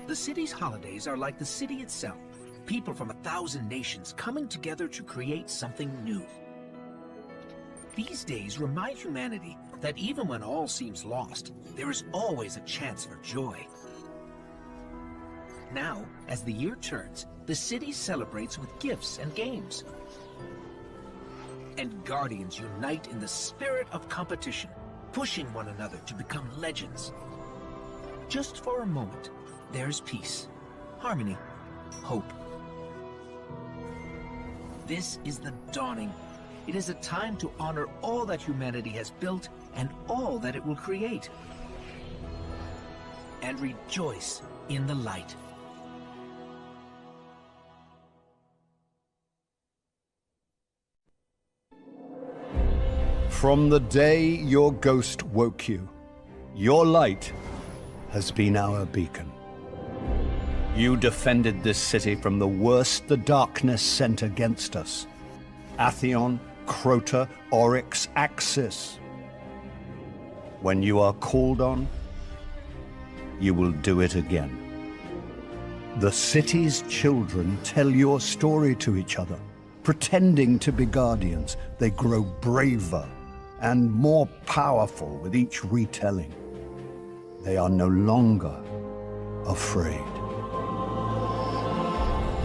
The city's holidays are like the city itself. People from 1,000 nations coming together to create something new. These days remind humanity that even when all seems lost, there is always a chance for joy. Now, as the year turns, the city celebrates with gifts and games. And Guardians unite in the spirit of competition, pushing one another to become legends. Just for a moment, there's peace, harmony, hope. This is the dawning. It is a time to honor all that humanity has built and all that it will create. And rejoice in the light. From the day your ghost woke you, your light has been our beacon. You defended this city from the worst the darkness sent against us. Atheon, Crota, Oryx, Axis. When you are called on, you will do it again. The city's children tell your story to each other. Pretending to be guardians, they grow braver and more powerful with each retelling. They are no longer afraid.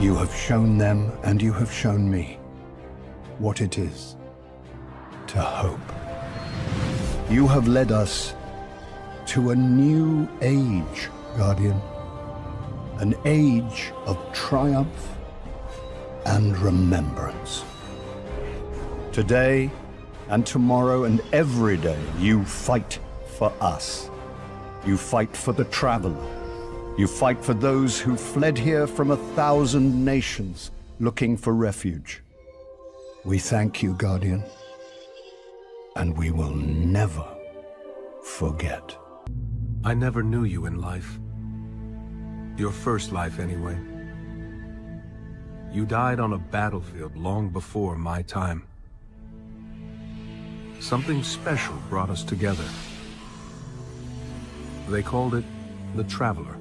You have shown them, and you have shown me, what it is to hope. You have led us to a new age, Guardian. An age of triumph and remembrance. Today and tomorrow and every day, you fight for us. You fight for the traveler. You fight for those who fled here from 1,000 nations looking for refuge. We thank you, Guardian, and we will never forget. I never knew you in life. Your first life, anyway. You died on a battlefield long before my time. Something special brought us together. They called it the Traveler.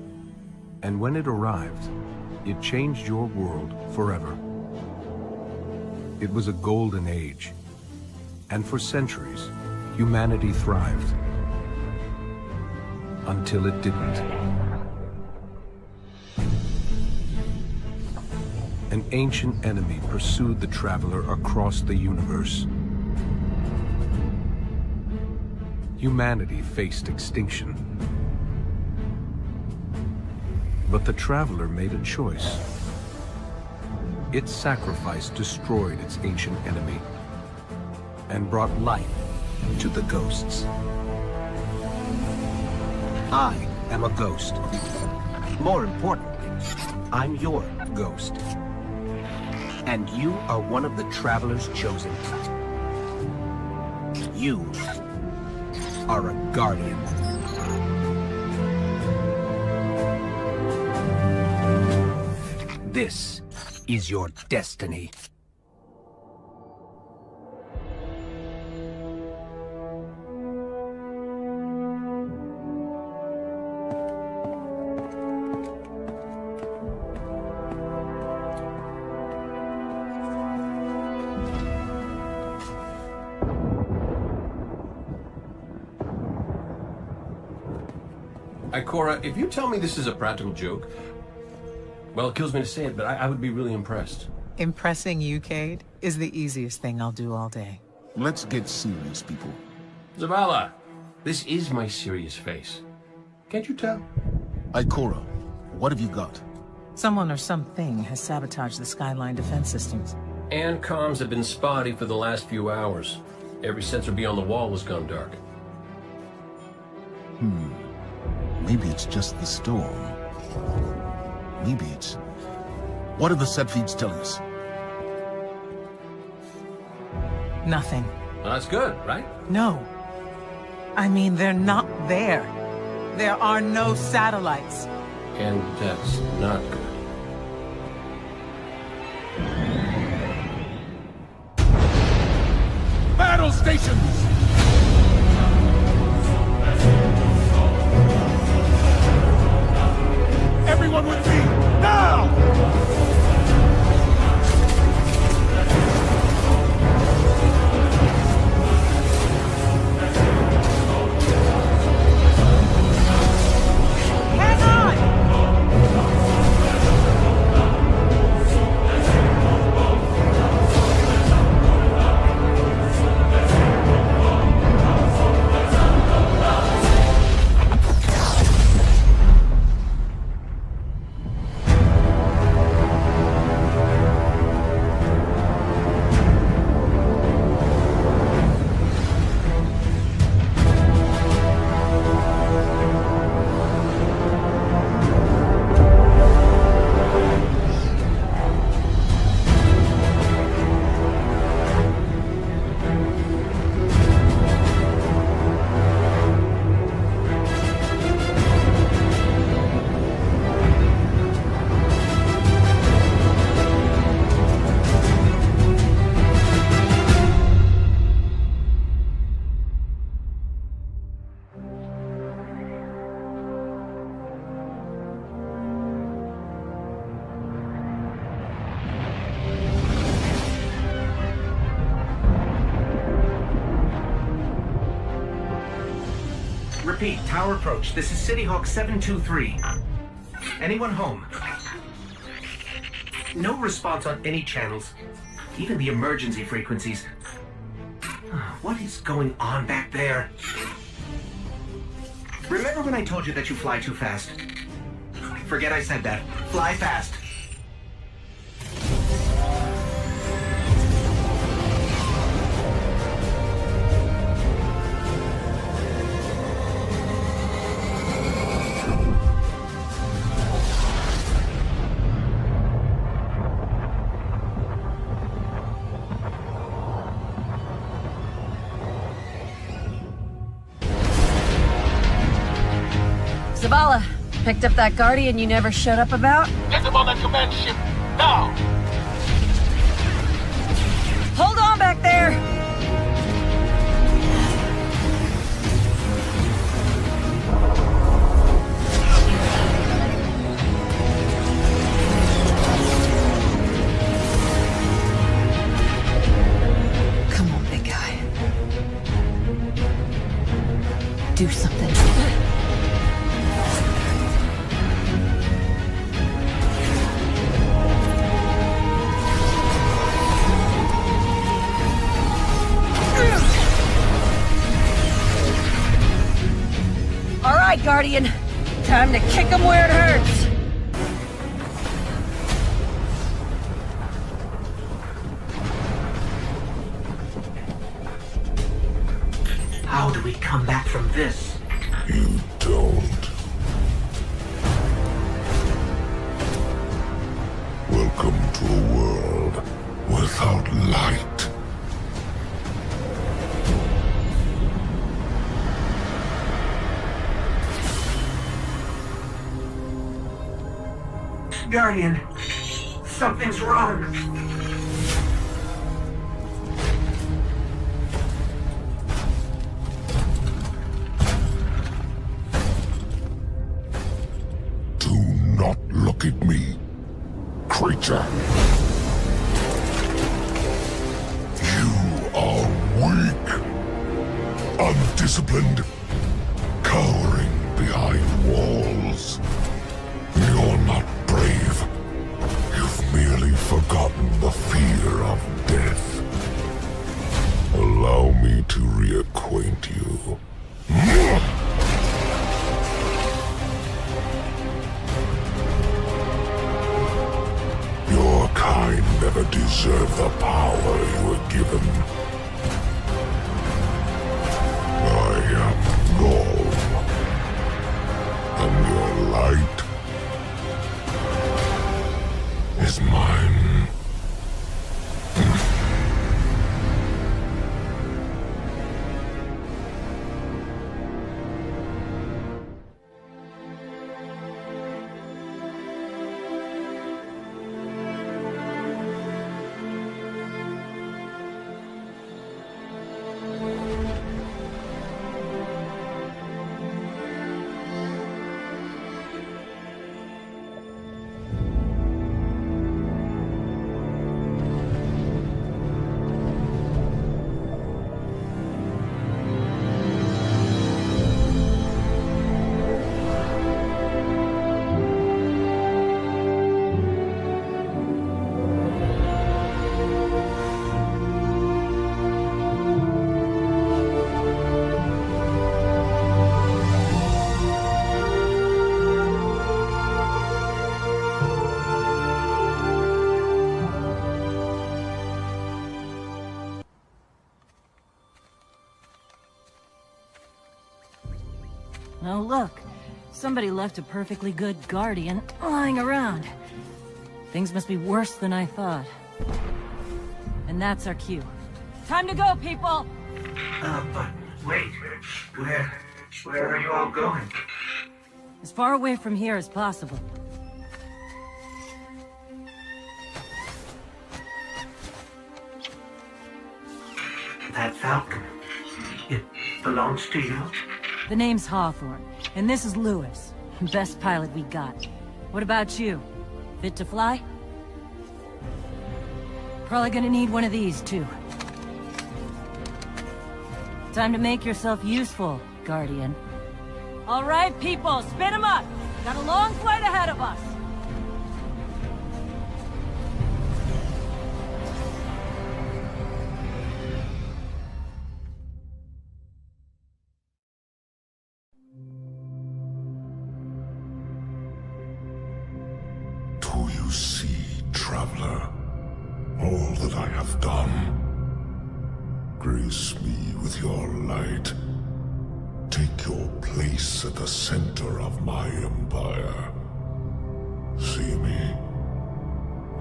And when it arrived, it changed your world forever. It was a golden age. And for centuries, humanity thrived. Until it didn't. An ancient enemy pursued the Traveler across the universe. Humanity faced extinction. But the Traveler made a choice. Its sacrifice destroyed its ancient enemy and brought life to the ghosts. I am a ghost. More importantly, I'm your ghost. And you are one of the Traveler's chosen. You are a Guardian. This is your destiny. Cora, if you tell me this is a practical joke, well, it kills me to say it, but I would be really impressed. Impressing you, Cade, is the easiest thing I'll do all day. Let's get serious, people. Zavala, this is my serious face. Can't you tell? Ikora, what have you got? Someone or something has sabotaged the Skyline defense systems. And comms have been spotty for the last few hours. Every sensor beyond the wall has gone dark. Maybe it's just the storm. Maybe it's... What do the set feeds tell us? Nothing. Well, that's good, right? No. I mean, they're not there. There are no satellites. And that's not good. Battle stations! Everyone with me, now! Repeat, tower approach. This is City Hawk 723. Anyone home? No response on any channels, even the emergency frequencies. What is going on back there? Remember when I told you that you fly too fast? Forget I said that. Fly fast. Zavala, picked up that Guardian you never showed up about? Get them on that command ship, now! Hold on back there! Come on, big guy. Do something. All right, Guardian. Time to kick him where it hurts. How do we come back from this? You don't. Welcome to a world without light. Guardian, something's wrong. Do not look at me, creature. You are weak, undisciplined, cowering behind walls. You're not brave. You've merely forgotten the fear of death. Allow me to reacquaint you. Your kind never deserved the power you were given. I am Gaul, and your light is mine. Oh, look. Somebody left a perfectly good Guardian lying around. Things must be worse than I thought. And that's our cue. Time to go, people! But wait. Where are you all going? As far away from here as possible. That Falcon, it belongs to you? The name's Hawthorne, and this is Lewis. Best pilot we got. What about you? Fit to fly? Probably gonna need one of these, too. Time to make yourself useful, Guardian. All right, people, spin 'em up! Got a long flight ahead of us! Do you see, traveler, all that I have done? Grace me with your light. Take your place at the center of my empire. See me,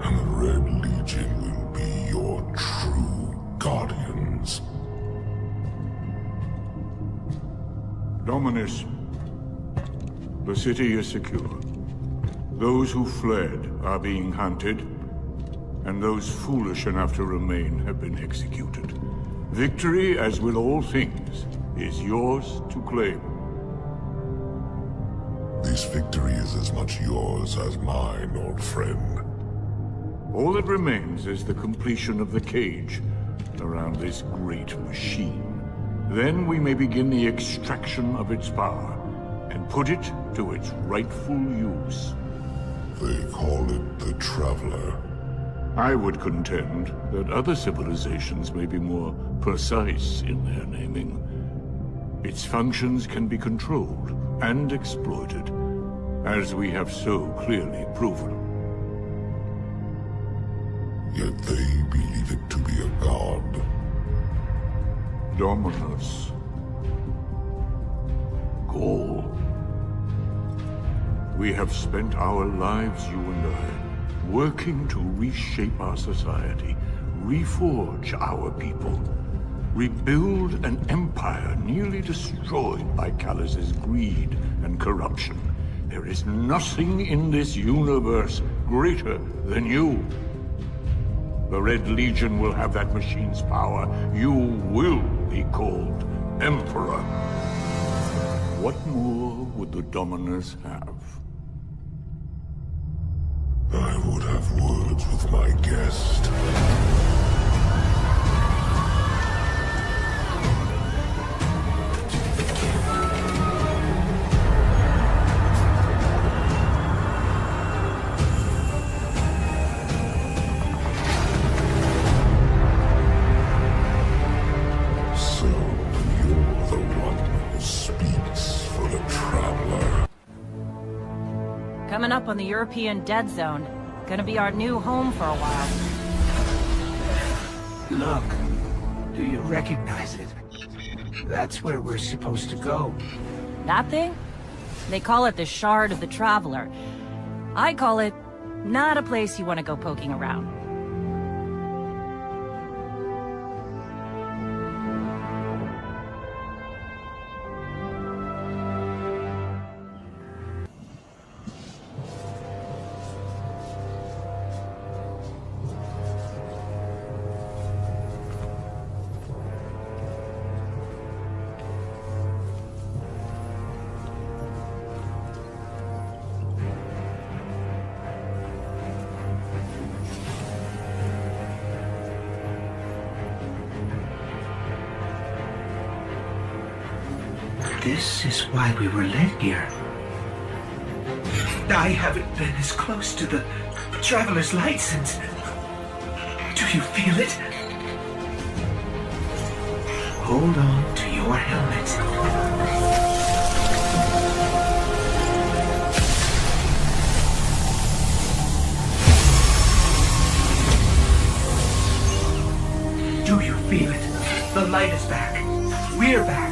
and the Red Legion will be your true guardians. Dominus, The city is secure. Those who fled are being hunted, and those foolish enough to remain have been executed. Victory, as with all things, is yours to claim. This victory is as much yours as mine, old friend. All that remains is the completion of the cage around this great machine. Then we may begin the extraction of its power and put it to its rightful use. They call it the Traveler. I would contend that other civilizations may be more precise in their naming. Its functions can be controlled and exploited, as we have so clearly proven. Yet they believe it to be a god. Dominus. Gaul. We have spent our lives, you and I, working to reshape our society, reforge our people, rebuild an empire nearly destroyed by Callus's greed and corruption. There is nothing in this universe greater than you. The Red Legion will have that machine's power. You will be called Emperor. What more would the Dominus have? I would have words with my guest. So, you're the one who speaks for the Traveler. Coming up on the European Dead Zone. Gonna be our new home for a while. Look, do you recognize it? That's where we're supposed to go. That thing? They call it the Shard of the Traveler. I call it not a place you want to go poking around. This is why we were led here. I haven't been as close to the Traveler's Light since... Do you feel it? Hold on to your helmet. Do you feel it? The light is back. We're back.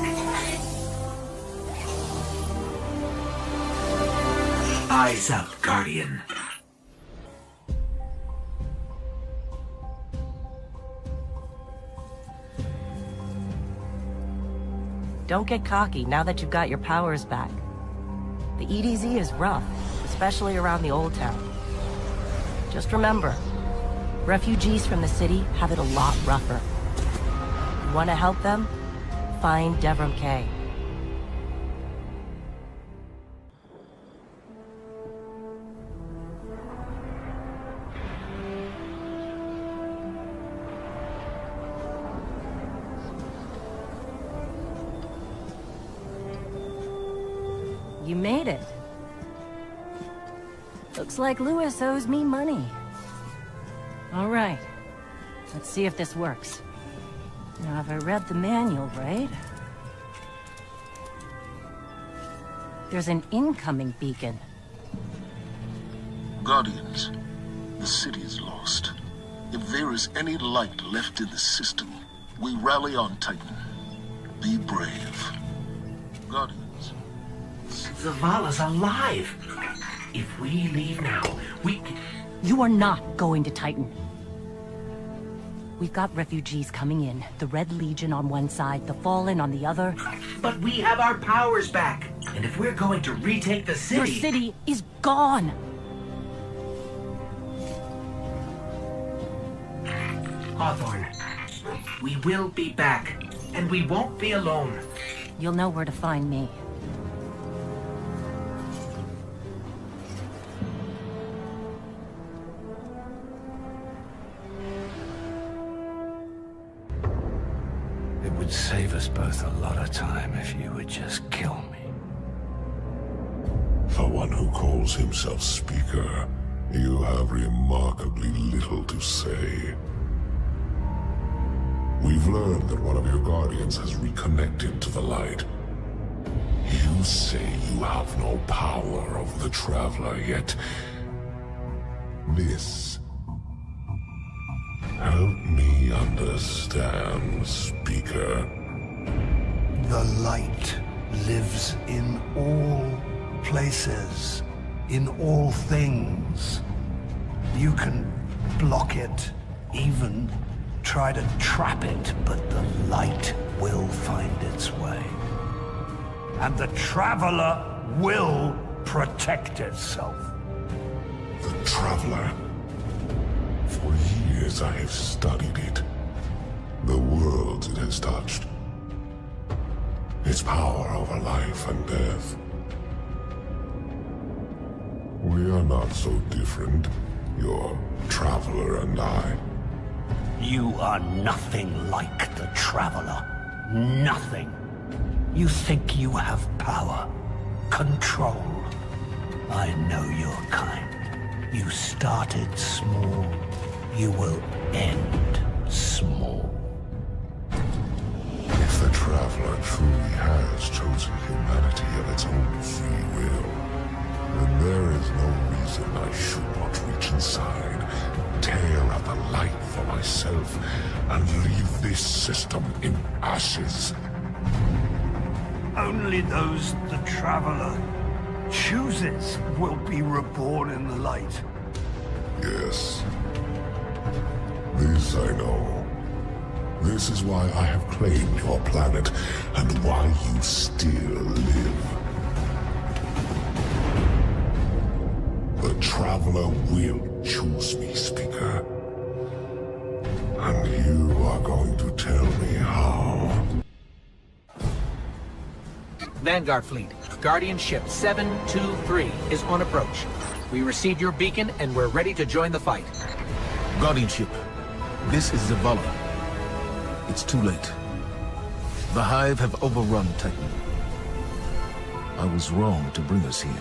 Eyes up, Guardian. Don't get cocky now that you've got your powers back. The EDZ is rough, especially around the Old Town. Just remember, refugees from the city have it a lot rougher. You want to help them? Find Devram Kay. You made it. Looks like Lewis owes me money. All right. Let's see if this works. Now, have I read the manual right? There's an incoming beacon. Guardians, the city is lost. If there is any light left in the system, we rally on Titan. Be brave. Guardians. Zavala's alive. If we leave now, we can... You are not going to Titan. We've got refugees coming in. The Red Legion on one side, the Fallen on the other. But we have our powers back. And if we're going to retake the city... Your city is gone! Hawthorne, we will be back. And we won't be alone. You'll know where to find me. It would save us both a lot of time if you would just kill me. For one who calls himself Speaker, you have remarkably little to say. We've learned that one of your guardians has reconnected to the light. You say you have no power over the Traveler, yet... this... help me understand, Speaker. The light lives in all places, in all things. You can block it, even try to trap it, but the light will find its way. And the Traveler will protect itself. The Traveler. For years I have studied it. The worlds it has touched. Its power over life and death. We are not so different, your Traveler and I. You are nothing like the Traveler. Nothing. You think you have power, control. I know your kind. You started small. You will end small. If the Traveler truly has chosen humanity of its own free will, then there is no reason I should not reach inside, tear at the light for myself, and leave this system in ashes. Only those the Traveler chooses will be reborn in the light. Yes. This I know. This is why I have claimed your planet, and why you still live. The Traveler will choose me, Speaker. And you are going to tell me how. Vanguard Fleet, Guardian Ship 723 is on approach. We received your beacon and we're ready to join the fight. Guardian Ship, this is Zavala. It's too late. The Hive have overrun Titan. I was wrong to bring us here.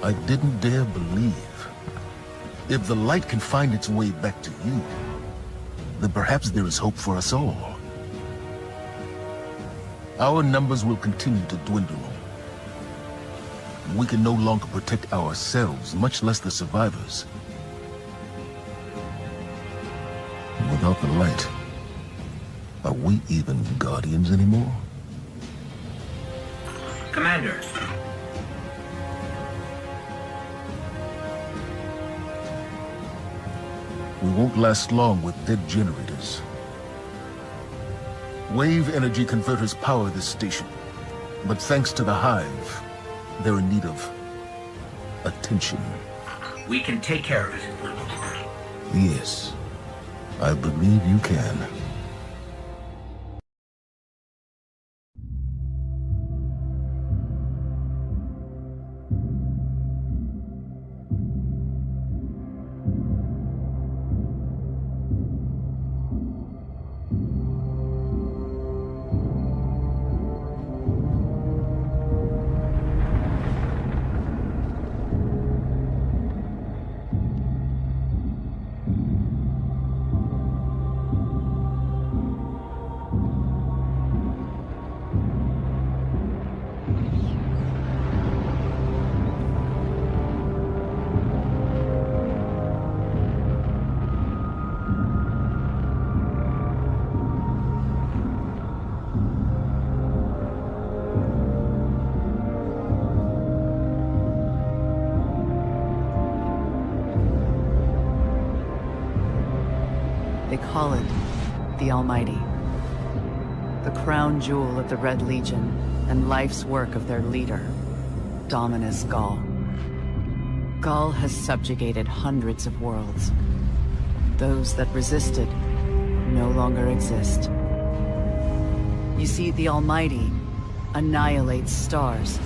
I didn't dare believe. If the light can find its way back to you, then perhaps there is hope for us all. Our numbers will continue to dwindle. We can no longer protect ourselves, much less the survivors. Without the light, are we even Guardians anymore? Commander. We won't last long with dead generators. Wave energy converters power this station, but thanks to the Hive, they're in need of attention. We can take care of it. Yes, I believe you can. They call it the Almighty. The crown jewel of the Red Legion and life's work of their leader, Dominus Gaul. Gaul has subjugated hundreds of worlds. Those that resisted no longer exist. You see, the Almighty annihilates stars.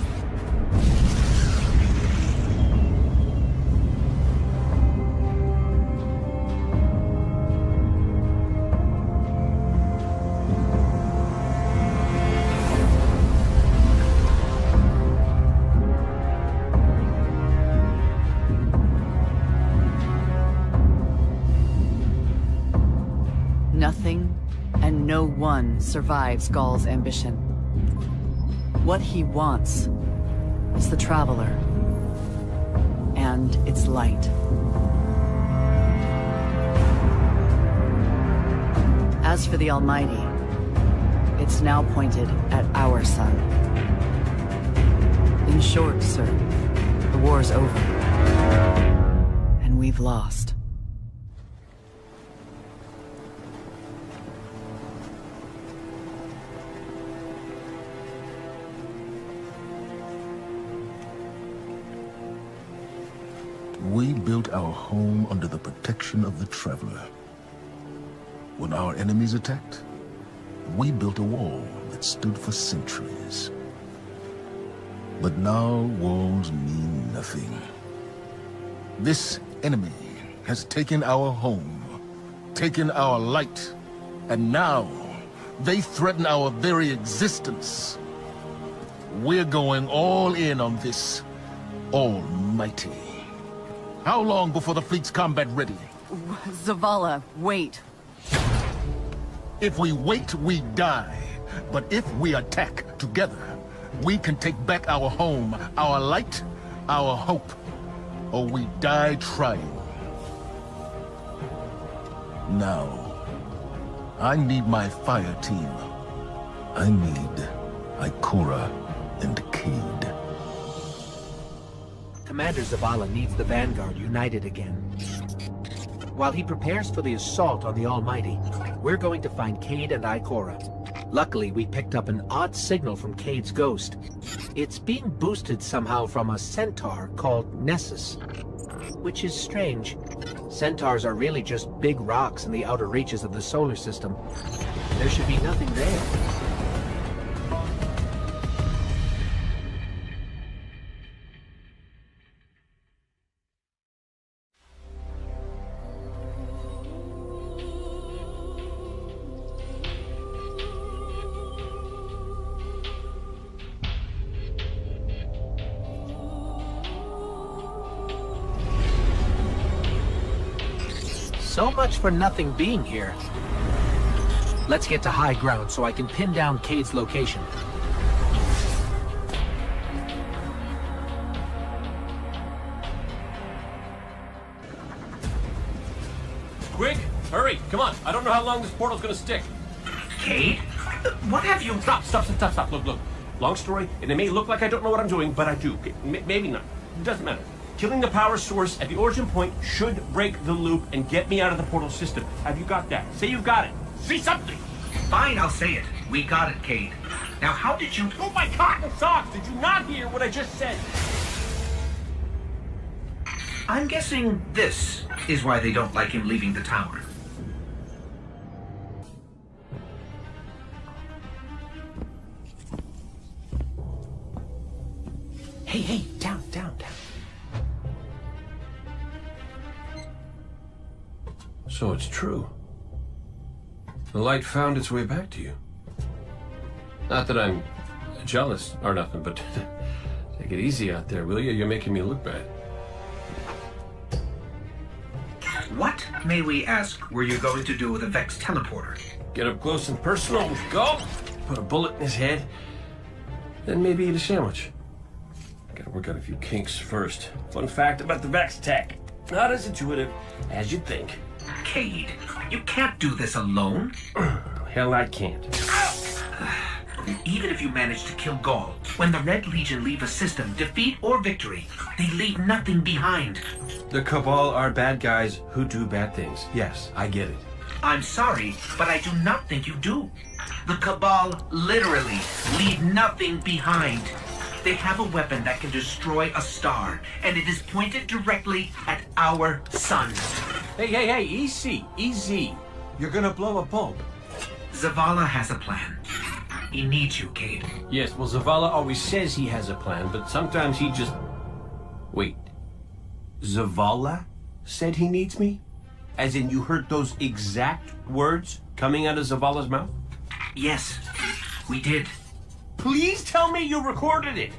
Nothing and no one survives Gaul's ambition. What he wants is the Traveler and its light. As for the Almighty, it's now pointed at our sun. In short, sir, the war's over, and we've lost. We built our home under the protection of the Traveler. When our enemies attacked, we built a wall that stood for centuries. But now walls mean nothing. This enemy has taken our home, taken our light, and now they threaten our very existence. We're going all in on this Almighty. How long before the fleet's combat ready? Zavala, wait. If we wait, we die. But if we attack together, we can take back our home, our light, our hope. Or we die trying. Now, I need my fire team. I need Ikora and Cade. Commander Zavala needs the Vanguard united again. While he prepares for the assault on the Almighty, we're going to find Cade and Ikora. Luckily, we picked up an odd signal from Cade's ghost. It's being boosted somehow from a centaur called Nessus, which is strange. Centaurs are really just big rocks in the outer reaches of the solar system. There should be nothing there. So much for nothing being here. Let's get to high ground so I can pin down Cade's location. Quick! Hurry! Come on! I don't know how long this portal's gonna stick. Cade? What have you... Stop! Look. Long story, and it may look like I don't know what I'm doing, but I do. Maybe not. It doesn't matter. Killing the power source at the origin point should break the loop and get me out of the portal system. Have you got that? Say you've got it. Say something! Fine, I'll say it. We got it, Cade. Now, how did you... Oh my cotton socks! Did you not hear what I just said? I'm guessing this is why they don't like him leaving the tower. Hey, down. So it's true. The light found its way back to you. Not that I'm jealous or nothing, but take it easy out there, will you? You're making me look bad. What, may we ask, were you going to do with a Vex teleporter? Get up close and personal with Go, put a bullet in his head, then maybe eat a sandwich. Gotta work out a few kinks first. Fun fact about the Vex tech. Not as intuitive as you'd think. Cade, you can't do this alone. Hell, I can't. Even if you manage to kill Gaul, when the Red Legion leave a system, defeat or victory, they leave nothing behind. The Cabal are bad guys who do bad things. Yes, I get it. I'm sorry, but I do not think you do. The Cabal literally leave nothing behind. They have a weapon that can destroy a star, and it is pointed directly at our sun. Hey, easy. You're gonna blow a bulb. Zavala has a plan. He needs you, Cade. Yes, well, Zavala always says he has a plan, but sometimes he just... Wait. Zavala said he needs me? As in you heard those exact words coming out of Zavala's mouth? Yes, we did. Please tell me you recorded it!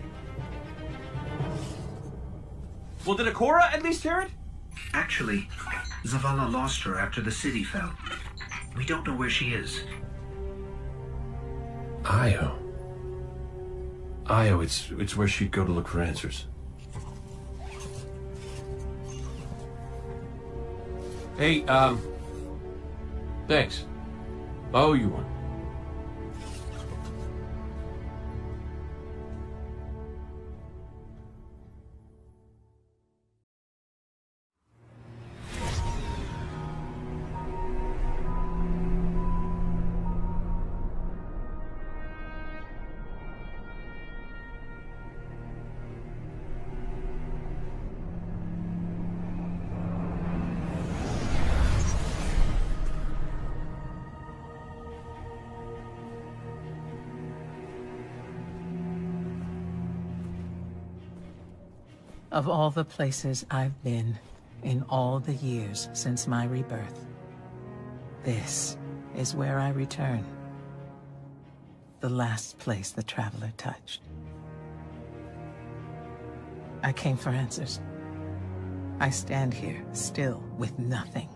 Well, did Akora at least hear it? Actually, Zavala lost her after the city fell. We don't know where she is. Io, it's where she'd go to look for answers. Hey, thanks. I owe you one. Of all the places I've been in all the years since my rebirth, this is where I return. The last place the Traveler touched. I came for answers. I stand here, still with nothing.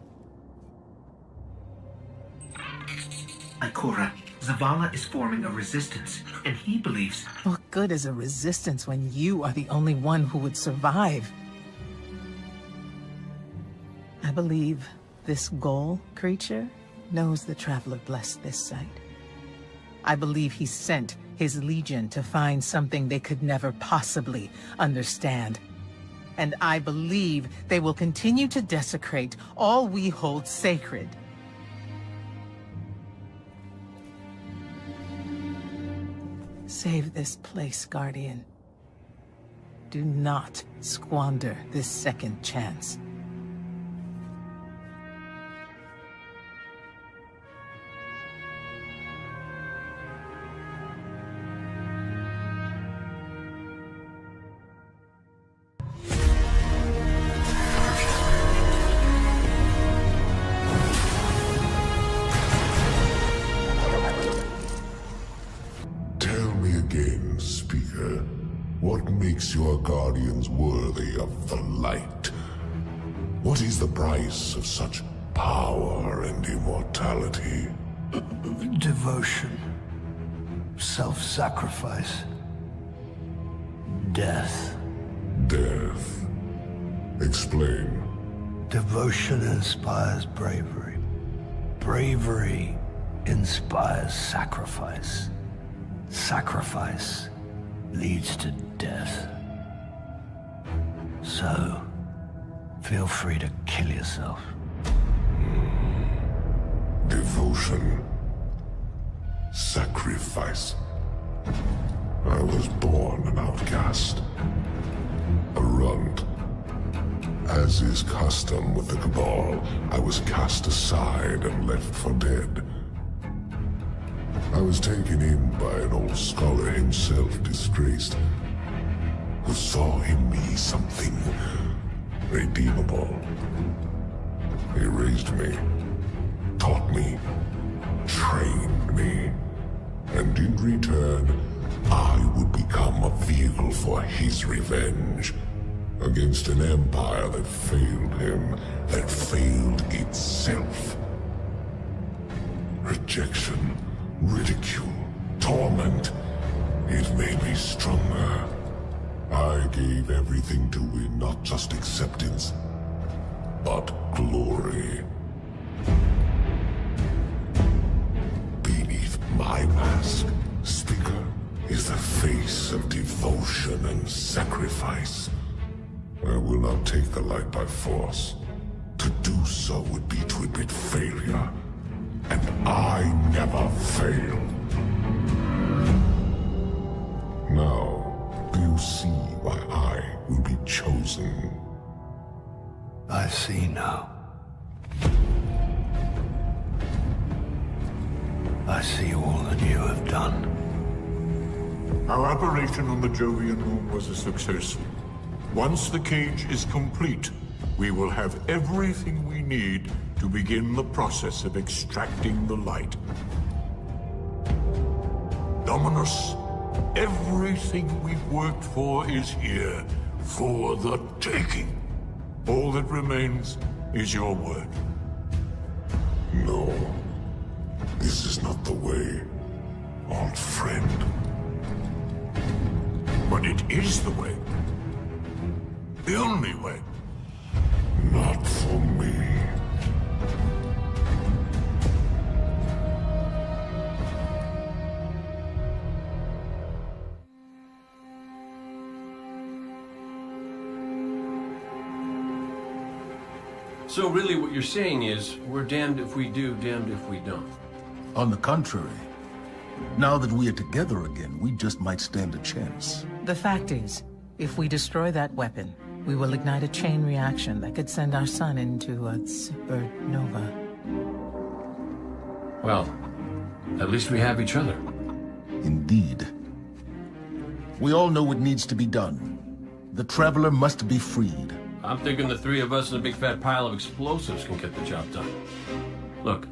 Ikora, Zavala is forming a resistance, and he believes... What good is a resistance when you are the only one who would survive? I believe this Ghoul creature knows the Traveler blessed this site. I believe he sent his legion to find something they could never possibly understand. And I believe they will continue to desecrate all we hold sacred. Save this place, Guardian. Do not squander this second chance. Your guardians worthy of the light? What is the price of such power and immortality? Devotion. Self-sacrifice. Death. Death. Explain. Devotion inspires bravery. Bravery inspires sacrifice. Sacrifice leads to death. So, feel free to kill yourself. Devotion. Sacrifice. I was born an outcast. A runt. As is custom with the Cabal, I was cast aside and left for dead. I was taken in by an old scholar himself, disgraced, who saw in me something redeemable. He raised me, taught me, trained me, and in return, I would become a vehicle for his revenge against an empire that failed him, that failed itself. Rejection, ridicule, torment. It made me stronger. I gave everything to win not just acceptance, but glory. Beneath my mask, Speaker, is the face of devotion and sacrifice. I will not take the light by force. To do so would be to admit failure, never fail. Now, do you see why I will be chosen? I see now. I see all that you have done. Our operation on the Jovian moon was a success. Once the cage is complete, we will have everything we need to begin the process of extracting the light. Dominus, everything we've worked for is here, for the taking. All that remains is your word. No, this is not the way, old friend. But it is the way. The only way. Not for me. So really what you're saying is, we're damned if we do, damned if we don't. On the contrary, now that we are together again, we just might stand a chance. The fact is, if we destroy that weapon, we will ignite a chain reaction that could send our sun into a supernova. Well, at least we have each other. Indeed. We all know what needs to be done. The Traveler must be freed. I'm thinking the three of us and a big fat pile of explosives can get the job done. Look,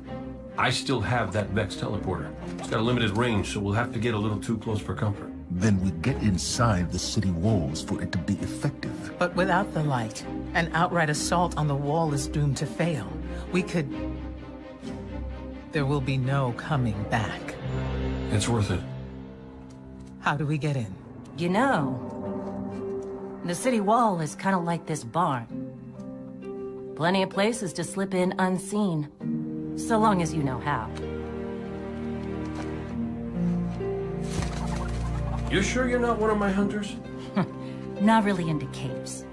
I still have that Vex teleporter. It's got a limited range, so we'll have to get a little too close for comfort. Then we get inside the city walls for it to be effective. But without the light, an outright assault on the wall is doomed to fail. We could... There will be no coming back. It's worth it. How do we get in? You know, the city wall is kind of like this barn. Plenty of places to slip in unseen, so long as you know how. You sure you're not one of my hunters? Not really into caves.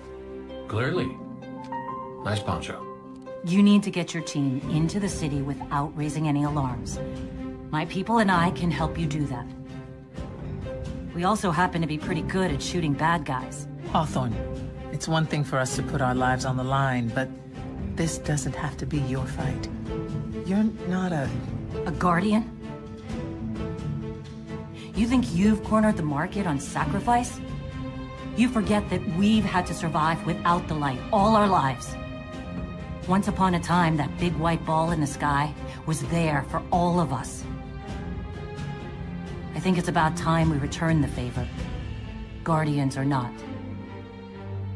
Clearly. Nice poncho. You need to get your team into the city without raising any alarms. My people and I can help you do that. We also happen to be pretty good at shooting bad guys. Hawthorne, it's one thing for us to put our lives on the line, but this doesn't have to be your fight. You're not a guardian? You think you've cornered the market on sacrifice? You forget that we've had to survive without the light all our lives. Once upon a time, that big white ball in the sky was there for all of us. I think it's about time we return the favor. Guardians or not.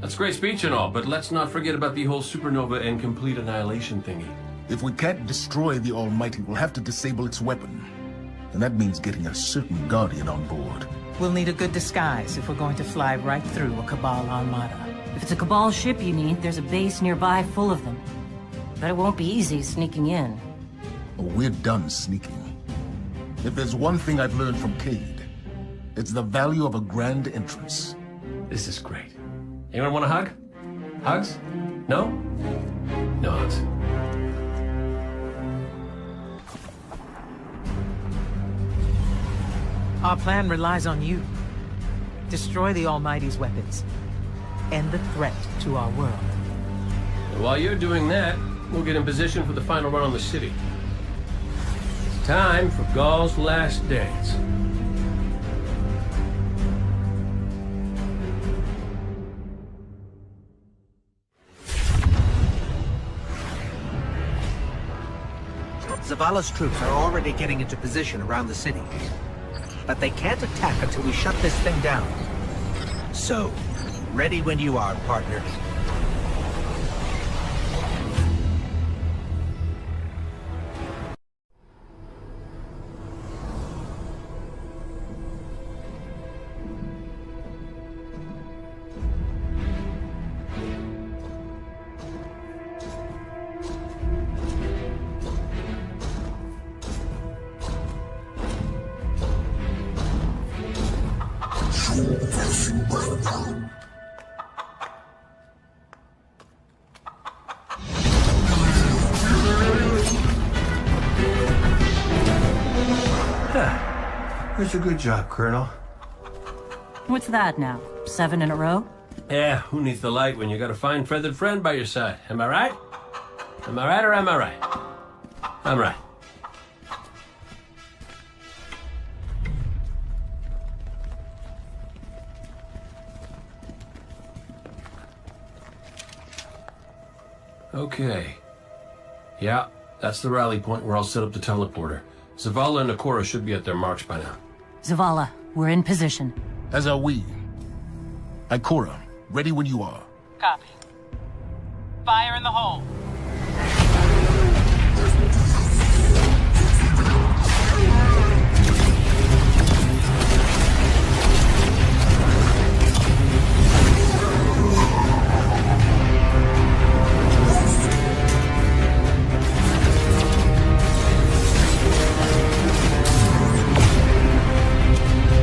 That's a great speech and all, but let's not forget about the whole supernova and complete annihilation thingy. If we can't destroy the Almighty, we'll have to disable its weapon. And that means getting a certain Guardian on board. We'll need a good disguise if we're going to fly right through a Cabal armada. If it's a Cabal ship you need, there's a base nearby full of them. But it won't be easy sneaking in. Oh, we're done sneaking. If there's one thing I've learned from Cade, it's the value of a grand entrance. This is great. Anyone want a hug? Hugs? No? No hugs. Our plan relies on you. Destroy the Almighty's weapons. End the threat to our world. And while you're doing that, we'll get in position for the final run on the city. It's time for Gaul's last dance. Zavala's troops are already getting into position around the city. But they can't attack until we shut this thing down. So, ready when you are, partner. That's a good job, Colonel. What's that now? 7 in a row? Yeah, who needs the light when you got a fine feathered friend by your side? Am I right? Am I right or am I right? I'm right. Okay. Yeah, that's the rally point where I'll set up the teleporter. Zavala and Ikora should be at their marks by now. Zavala, we're in position. As are we. Ikora, ready when you are. Copy. Fire in the hole.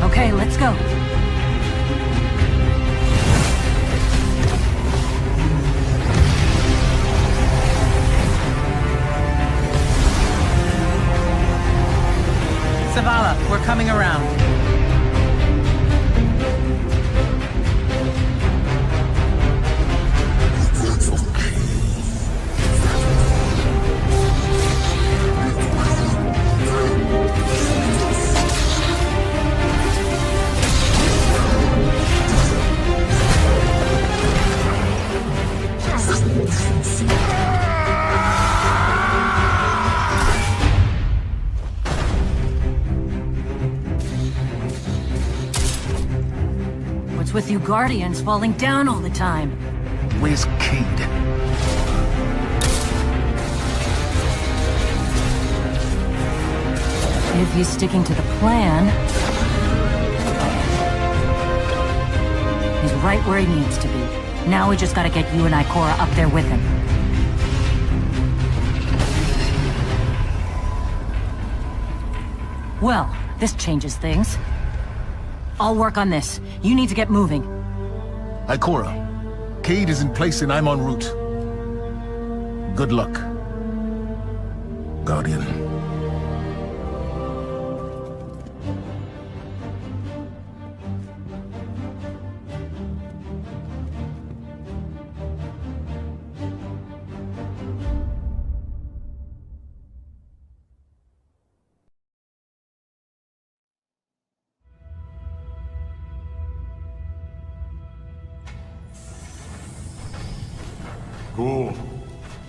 Okay, let's go. Zavala, we're coming around. What's with you Guardians falling down all the time? Where's Cade? If he's sticking to the plan, he's right where he needs to be. Now we just gotta get you and Ikora up there with him. Well, this changes things. I'll work on this. You need to get moving. Ikora, Cade is in place and I'm en route. Good luck, Guardian. Go.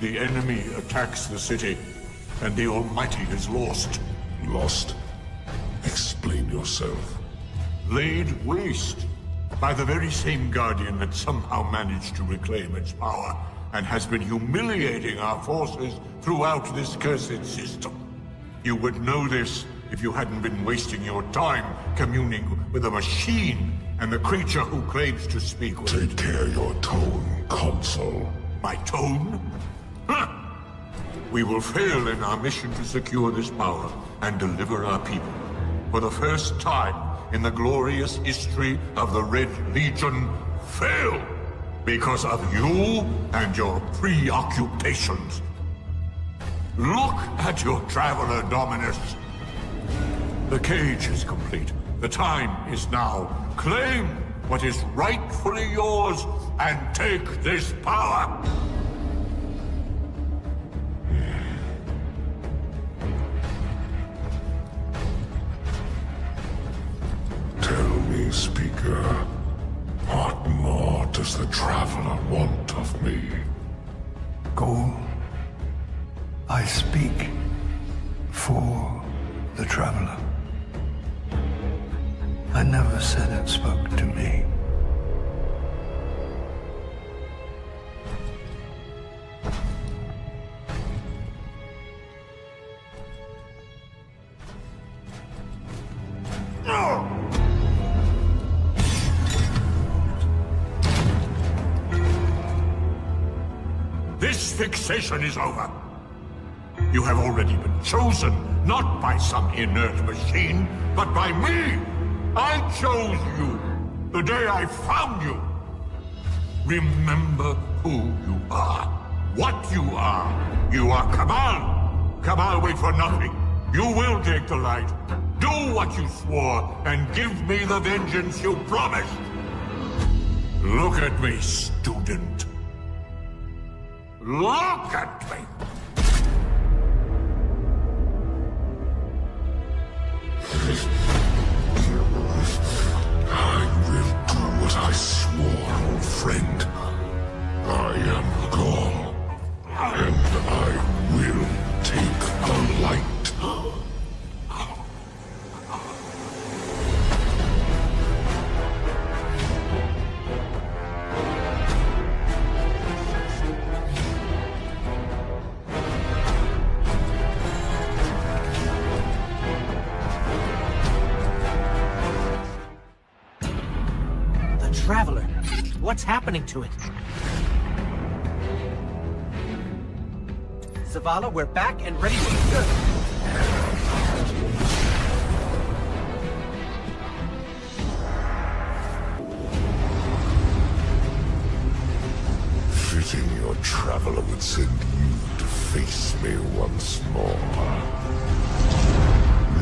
The enemy attacks the city, and the Almighty is lost. Lost? Explain yourself. Laid waste by the very same Guardian that somehow managed to reclaim its power and has been humiliating our forces throughout this cursed system. You would know this if you hadn't been wasting your time communing with a machine and the creature who claims to speak with Take care your tone, Consul. My tone? Huh. We will fail in our mission to secure this power and deliver our people. For the first time in the glorious history of the Red Legion, fail because of you and your preoccupations. Look at your Traveler, Dominus. The cage is complete. The time is now. Claim what is rightfully yours and take this power. Tell me, Speaker, what more does the Traveler want of me? Go. I speak for the Traveler. I never said it spoke to me. This fixation is over. You have already been chosen, not by some inert machine, but by me. I chose you the day I found you. Remember who you are, what you are. You are Cabal. Cabal wait for nothing. You will take the light. Do what you swore and give me the vengeance you promised. Look at me, student. Look at me! I will do what I swore, old friend. I am Gaul, and I will take the light. Traveler. What's happening to it? Zavala, we're back and ready to go. Fitting your traveler would send you to face me once more.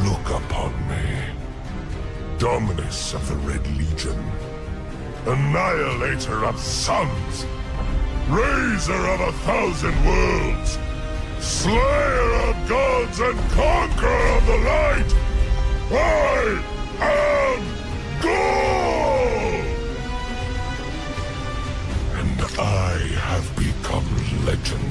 Look upon me. Dominus of the Red Legion. Annihilator of suns, Raiser of 1,000 worlds, Slayer of gods and Conqueror of the light, I am Gaul! And I have become legend.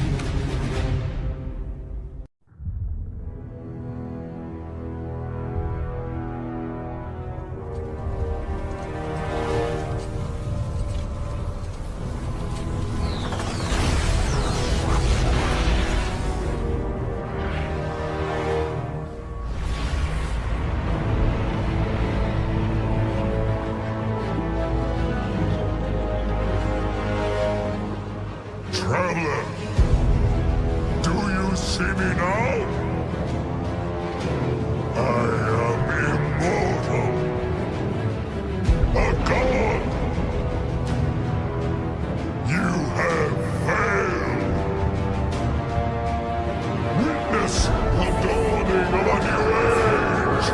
Traveler, do you see me now? I am immortal. A god. You have failed. Witness the dawning of a new age.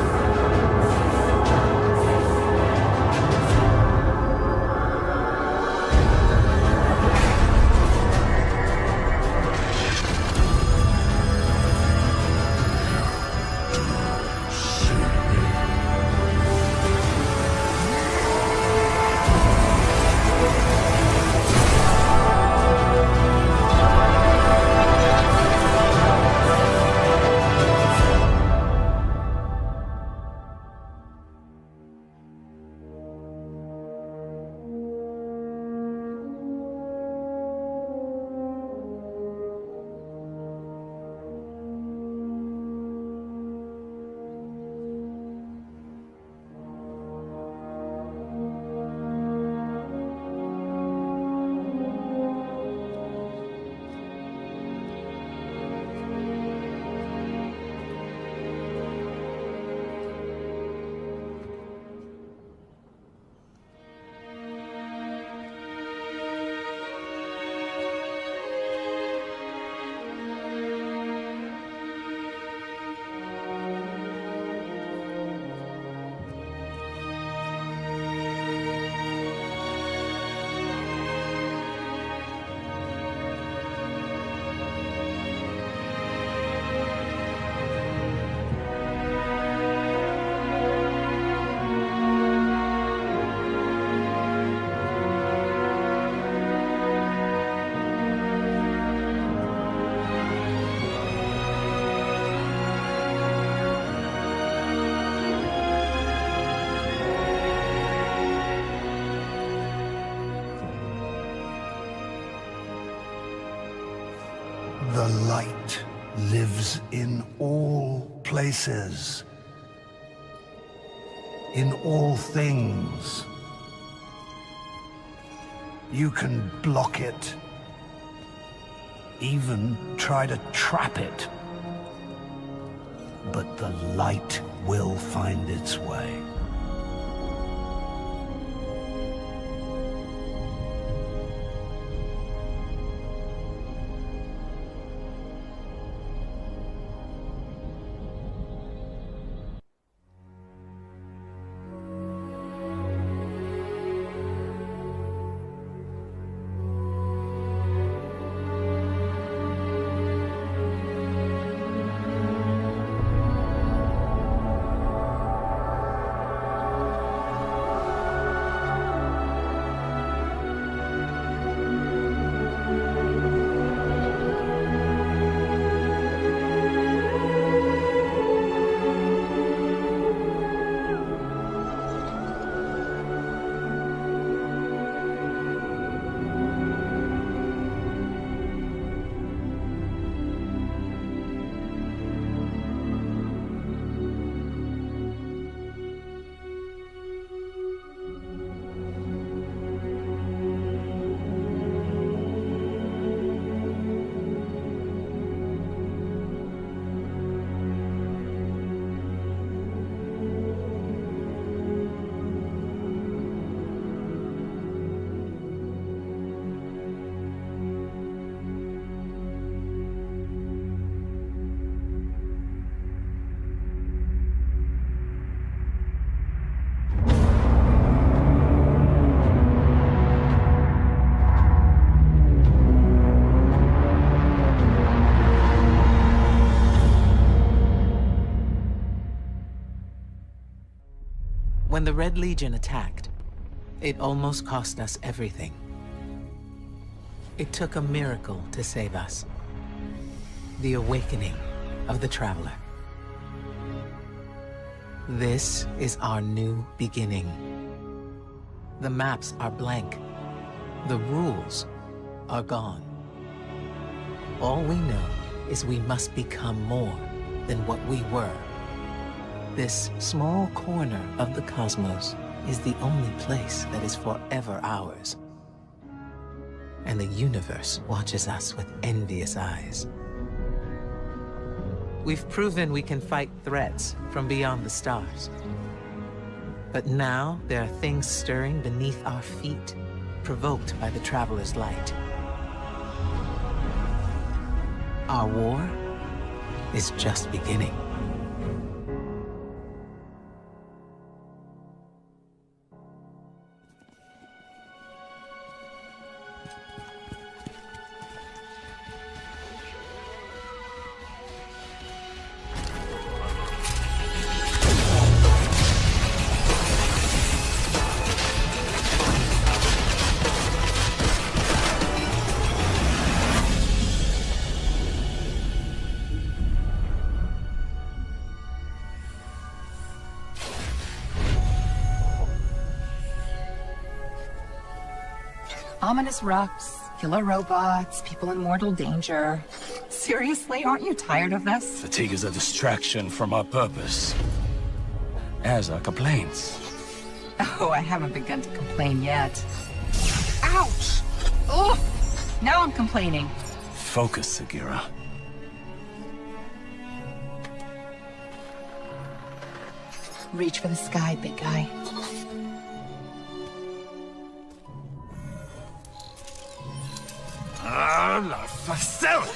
The light lives in all places, in all things. You can block it, even try to trap it, but the light will find its way. When the Red Legion attacked, it almost cost us everything. It took a miracle to save us. The awakening of the Traveler. This is our new beginning. The maps are blank. The rules are gone. All we know is we must become more than what we were. This small corner of the cosmos is the only place that is forever ours. And the universe watches us with envious eyes. We've proven we can fight threats from beyond the stars. But now there are things stirring beneath our feet, provoked by the Traveler's light. Our war is just beginning. Ominous rocks, killer robots, people in mortal danger. Seriously, aren't you tired of this? Fatigue is a distraction from our purpose. As are complaints. Oh, I haven't begun to complain yet. Ouch! Ugh! Now I'm complaining. Focus, Sagira. Reach for the sky, big guy.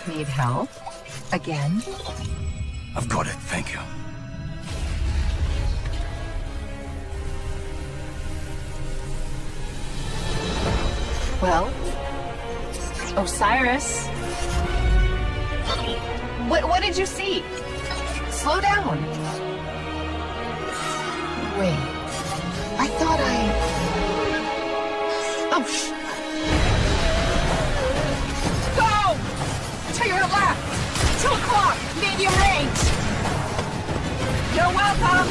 Need help? Again? I've got it, thank you. Well, Osiris. What did you see? Slow down. Wait. I thought Oh, Go! To your left! 2 o'clock! Medium range! You're welcome!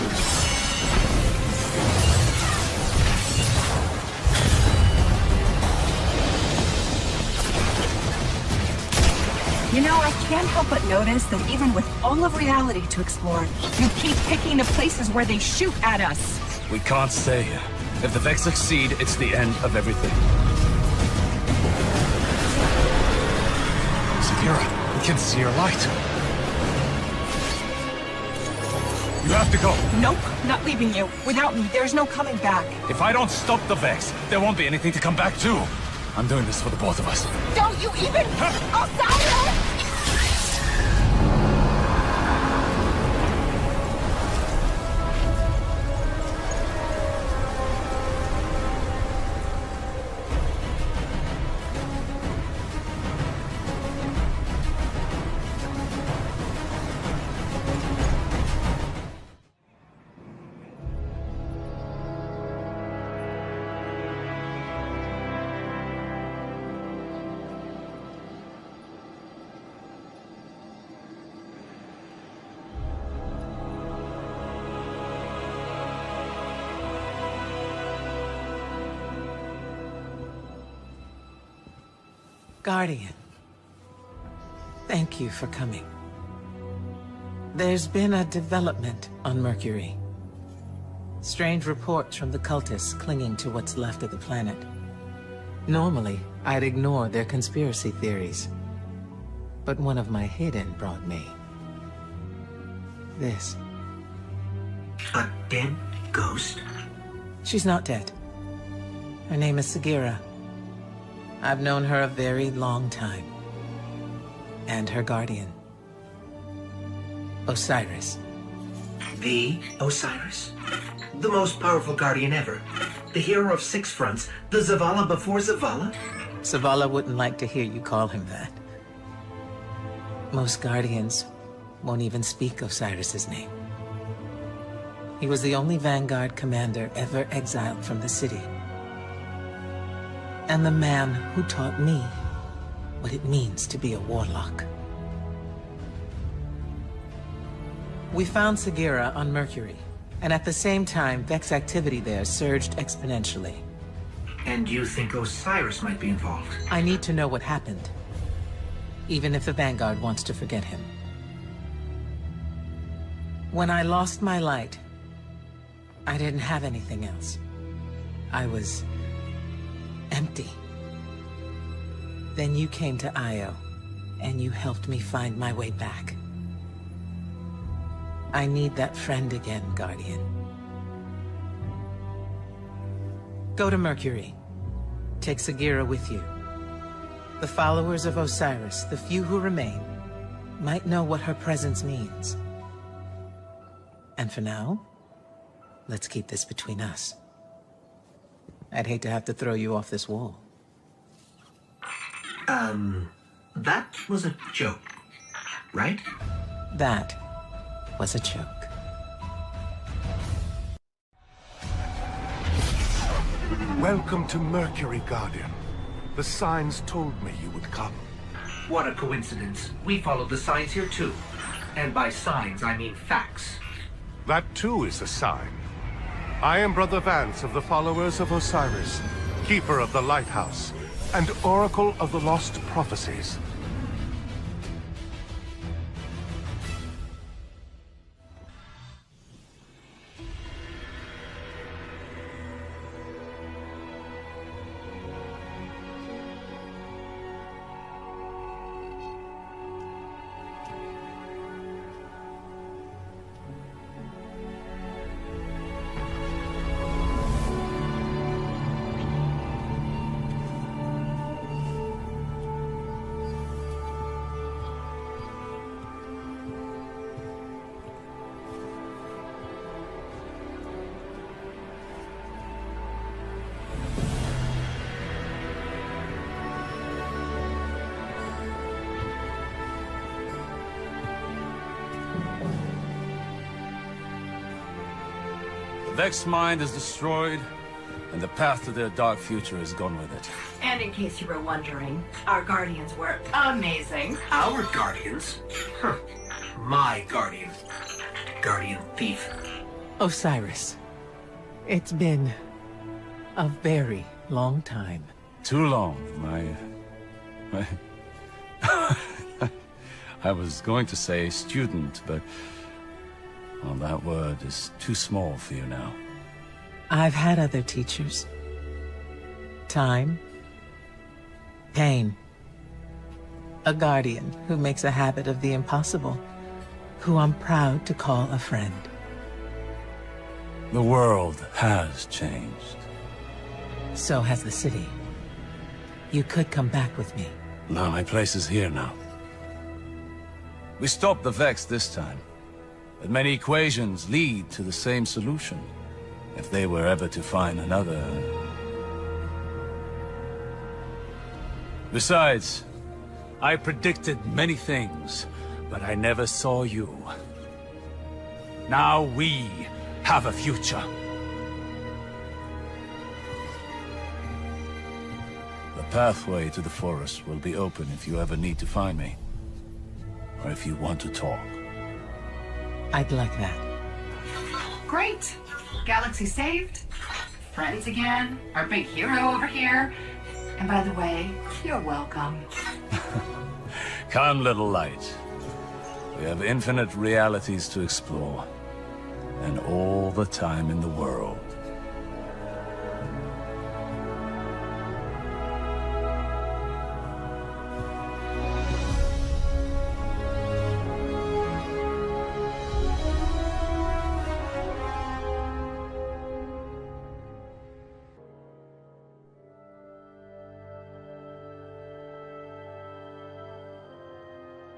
You know, I can't help but notice that even with all of reality to explore, you keep picking the places where they shoot at us. We can't stay here. If the Vex succeed, it's the end of everything. Sagira, we can see your light. You have to go. Nope, not leaving you. Without me, there's no coming back. If I don't stop the Vex, there won't be anything to come back to. I'm doing this for the both of us. Don't you even... Osiris! Guardian, thank you for coming. There's been a development on Mercury. Strange reports from the cultists clinging to what's left of the planet. Normally, I'd ignore their conspiracy theories. But one of my hidden brought me this. A dead ghost? She's not dead. Her name is Sagira. I've known her a very long time. And her guardian. Osiris. The Osiris? The most powerful guardian ever. The hero of 6 fronts. The Zavala before Zavala? Zavala wouldn't like to hear you call him that. Most guardians won't even speak Osiris's name. He was the only Vanguard commander ever exiled from the city. And the man who taught me what it means to be a warlock. We found Sagira on Mercury, and at the same time, Vex activity there surged exponentially. And you think Osiris might be involved? I need to know what happened, even if the Vanguard wants to forget him. When I lost my light, I didn't have anything else. I was empty. Then you came to Io, and you helped me find my way back. I need that friend again, Guardian. Go to Mercury. Take Sagira with you. The followers of Osiris, the few who remain, might know what her presence means. And for now, let's keep this between us. I'd hate to have to throw you off this wall. That was a joke, right? That was a joke. Welcome to Mercury, Guardian. The signs told me you would come. What a coincidence. We followed the signs here too. And by signs, I mean facts. That too is a sign. I am Brother Vance of the followers of Osiris, Keeper of the Lighthouse, and Oracle of the Lost Prophecies. Vex's mind is destroyed, and the path to their dark future is gone with it. And in case you were wondering, our guardians were amazing. Our guardians? Huh. My guardian. Guardian thief. Osiris, it's been a very long time. Too long, my... I was going to say student, but... well, that word is too small for you now. I've had other teachers. Time. Pain. A guardian who makes a habit of the impossible, who I'm proud to call a friend. The world has changed. So has the city. You could come back with me. No, my place is here now. We stopped the Vex this time. But many equations lead to the same solution. If they were ever to find another... Besides, I predicted many things, but I never saw you. Now we have a future. The pathway to the forest will be open if you ever need to find me. Or if you want to talk. I'd like that. Great. Galaxy saved. Friends again. Our big hero over here. And by the way, you're welcome. Come, little light. We have infinite realities to explore. And all the time in the world.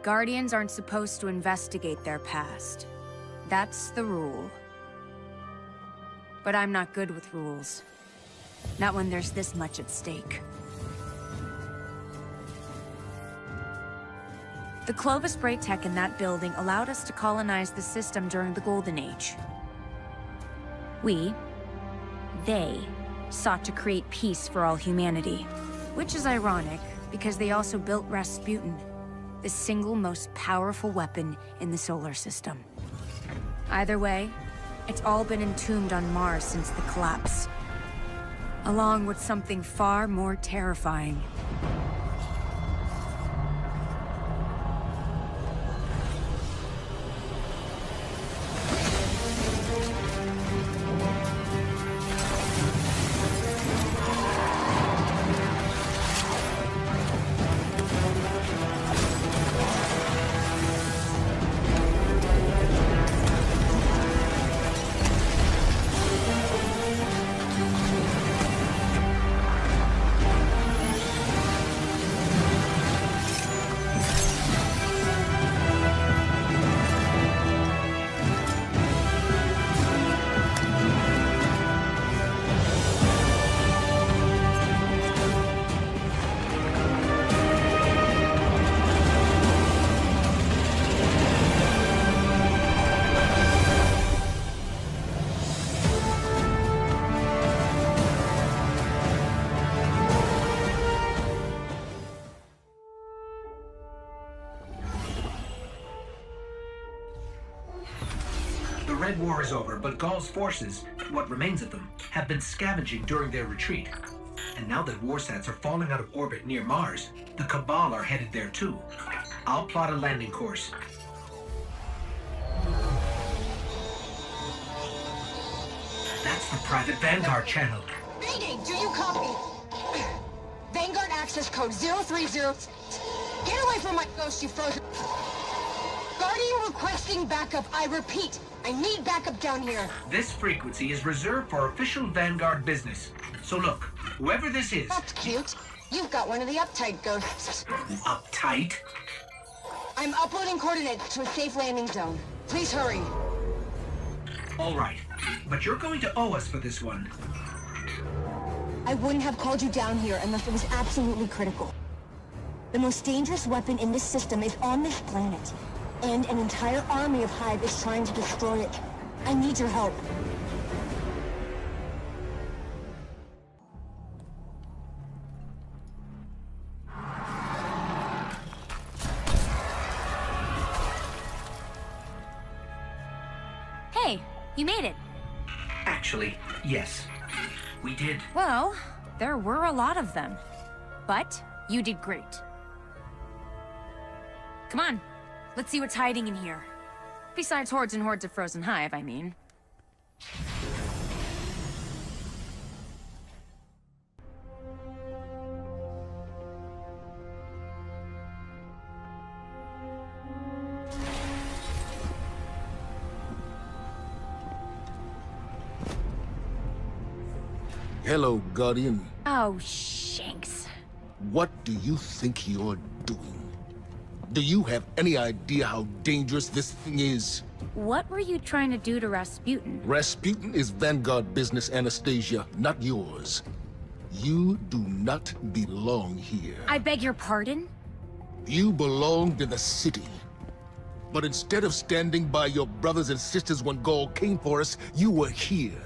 Guardians aren't supposed to investigate their past. That's the rule. But I'm not good with rules. Not when there's this much at stake. The Clovis Bray tech in that building allowed us to colonize the system during the Golden Age. They sought to create peace for all humanity. Which is ironic, because they also built Rasputin, the single most powerful weapon in the solar system. Either way, it's all been entombed on Mars since the collapse, along with something far more terrifying. The Red War is over, but Gaul's forces, what remains of them, have been scavenging during their retreat. And now that warsats are falling out of orbit near Mars, the Cabal are headed there too. I'll plot a landing course. That's the private Vanguard channel. Mayday, do you copy? Vanguard access code 030. Get away from my ghost, you frozen. Guardian requesting backup. I repeat, I need backup down here. This frequency is reserved for official Vanguard business. So look, whoever this is... That's cute. You've got one of the uptight ghosts. Uptight? I'm uploading coordinates to a safe landing zone. Please hurry. All right, but you're going to owe us for this one. I wouldn't have called you down here unless it was absolutely critical. The most dangerous weapon in this system is on this planet, and an entire army of Hive is trying to destroy it. I need your help. Hey, you made it. Actually, yes, we did. Well, there were a lot of them, but you did great. Come on, let's see what's hiding in here. Besides hordes and hordes of frozen Hive, I mean. Hello, Guardian. Oh, shanks. What do you think you're doing? Do you have any idea how dangerous this thing is? What were you trying to do to Rasputin? Rasputin is Vanguard business, Anastasia, not yours. You do not belong here. I beg your pardon? You belonged in the city. But instead of standing by your brothers and sisters when Gaul came for us, you were here,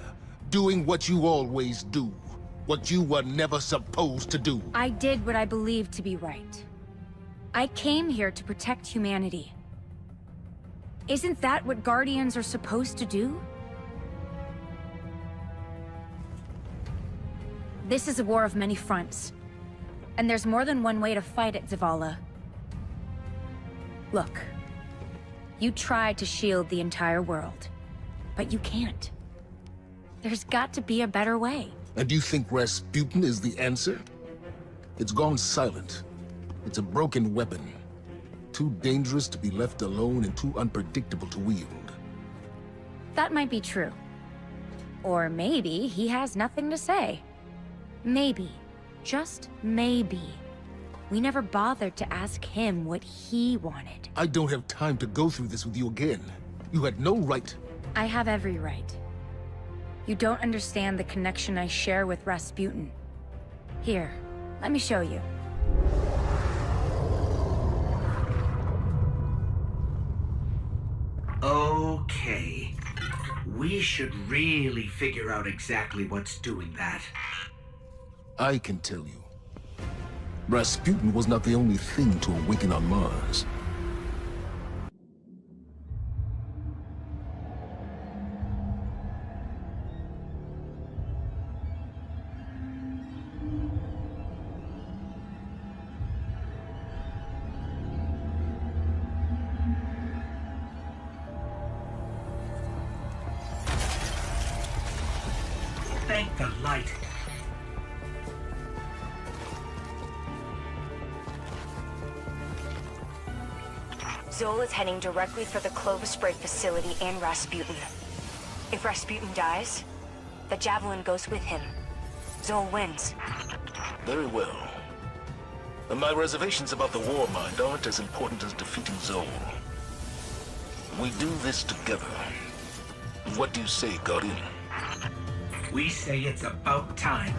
doing what you always do. What you were never supposed to do. I did what I believed to be right. I came here to protect humanity. Isn't that what Guardians are supposed to do? This is a war of many fronts. And there's more than one way to fight it, Zavala. Look. You tried to shield the entire world. But you can't. There's got to be a better way. And you think Rasputin is the answer? It's gone silent. It's a broken weapon. Too dangerous to be left alone and too unpredictable to wield. That might be true. Or maybe he has nothing to say. Maybe, just maybe, we never bothered to ask him what he wanted. I don't have time to go through this with you again. You had no right. I have every right. You don't understand the connection I share with Rasputin. Here, let me show you. Okay. We should really figure out exactly what's doing that. I can tell you. Rasputin was not the only thing to awaken on Mars. Thank the light. Zol is heading directly for the Clovis Spray facility and Rasputin. If Rasputin dies, the Javelin goes with him. Zol wins. Very well. And my reservations about the war mind aren't as important as defeating Zol. We do this together. What do you say, Guardian? We say it's about time.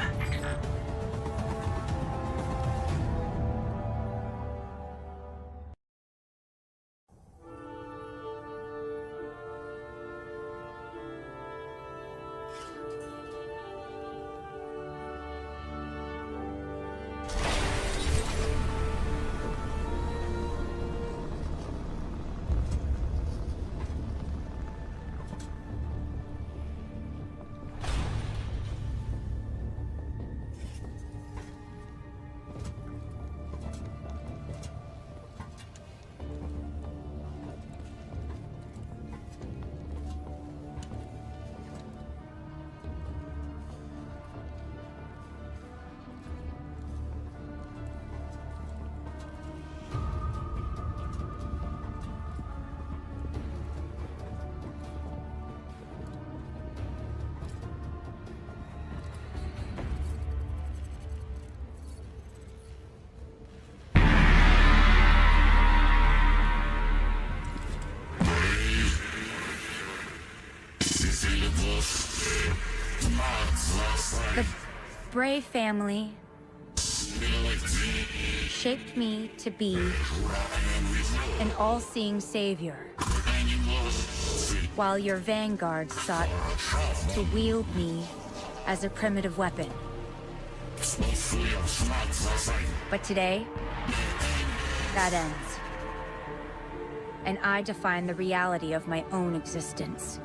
The Bray family shaped me to be an all-seeing savior, while your vanguard sought to wield me as a primitive weapon. But today, that ends. And I define the reality of my own existence.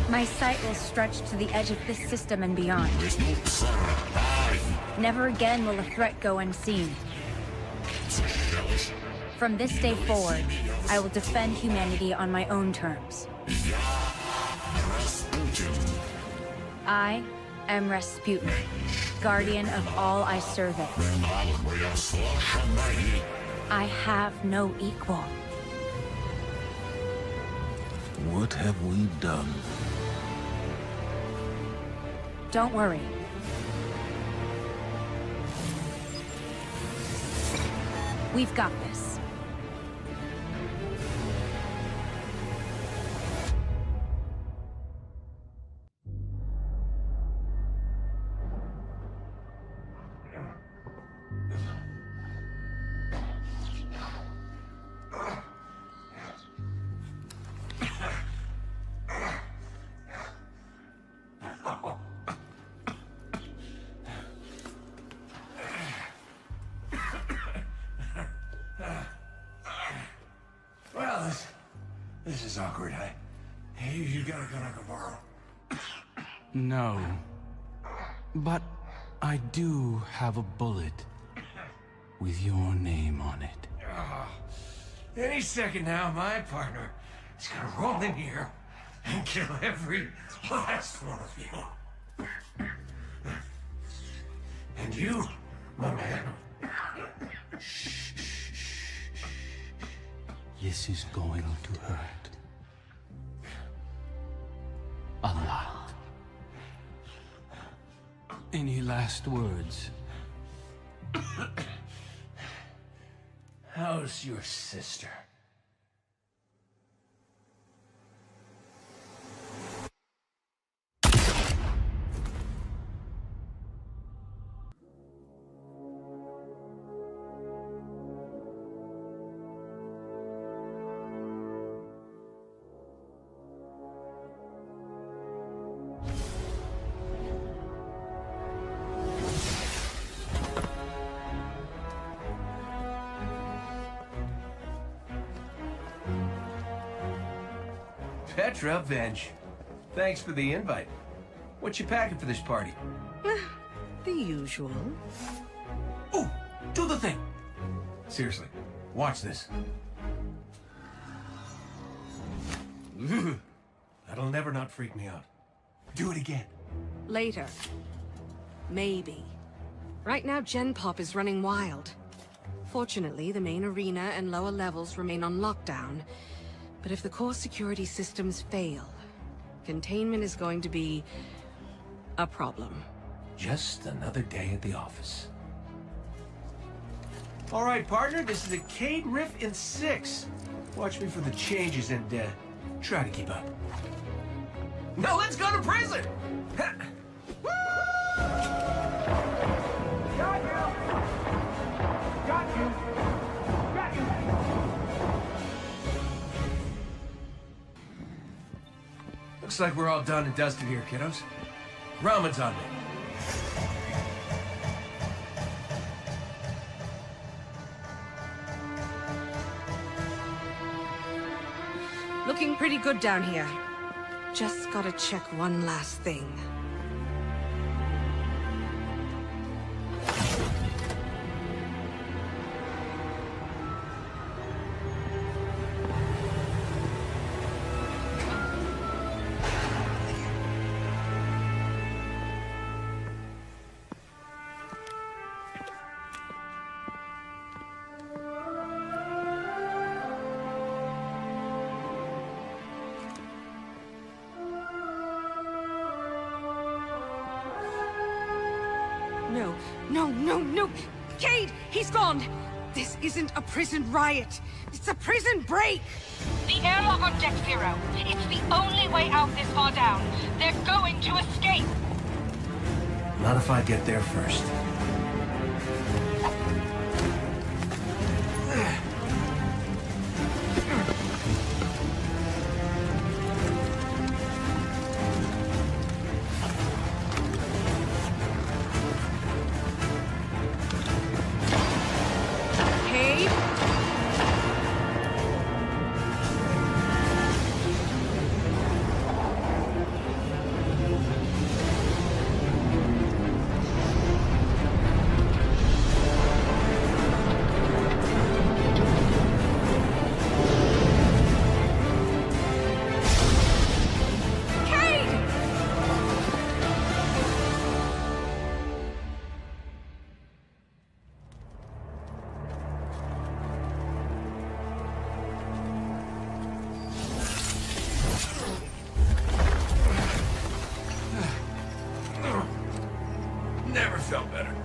My sight will stretch to the edge of this system and beyond. Never again will a threat go unseen. From this day forward, I will defend humanity on my own terms. I am Rasputin, guardian of all I survey. I have no equal. What have we done? Don't worry. We've got this. This is awkward. You got a gun I can borrow? No. But I do have a bullet with your name on it. Any second now, my partner is gonna roll in here and kill every last one of you. And you, my man. This is going to hurt. A lot. Any last words? How's your sister? Petra, Venge. Thanks for the invite. What you packing for this party? The usual. Oh, do the thing. Seriously, watch this. That'll never not freak me out. Do it again. Later. Maybe. Right now, Gen Pop is running wild. Fortunately, the main arena and lower levels remain on lockdown. But if the core security systems fail, containment is going to be a problem. Just another day at the office. All right, partner, this is a Cade riff in 6. Watch me for the changes and try to keep up. Now let's go to prison! Woo! Got you! Got you! Got you! Looks like we're all done and dusted here, kiddos. Ramen's on me. Looking pretty good down here. Just gotta check one last thing. No! Cade! He's gone! This isn't a prison riot. It's a prison break! The airlock on Deck 0. It's the only way out this far down. They're going to escape! Not if I get there first. Never felt better.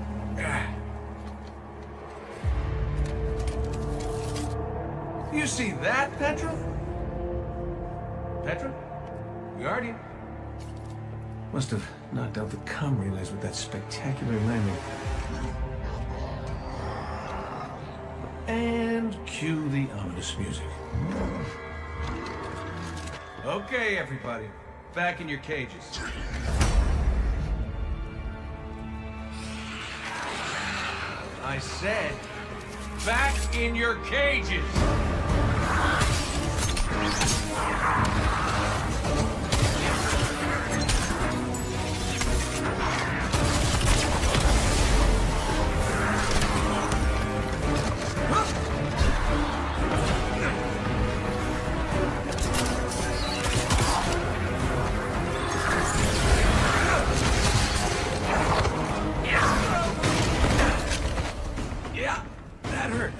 You see that, Petra? Petra? Guardian? Must have knocked out the comm relays with that spectacular landing. And cue the ominous music. Okay, everybody. Back in your cages. I said, back in your cages! Yeah, that hurt.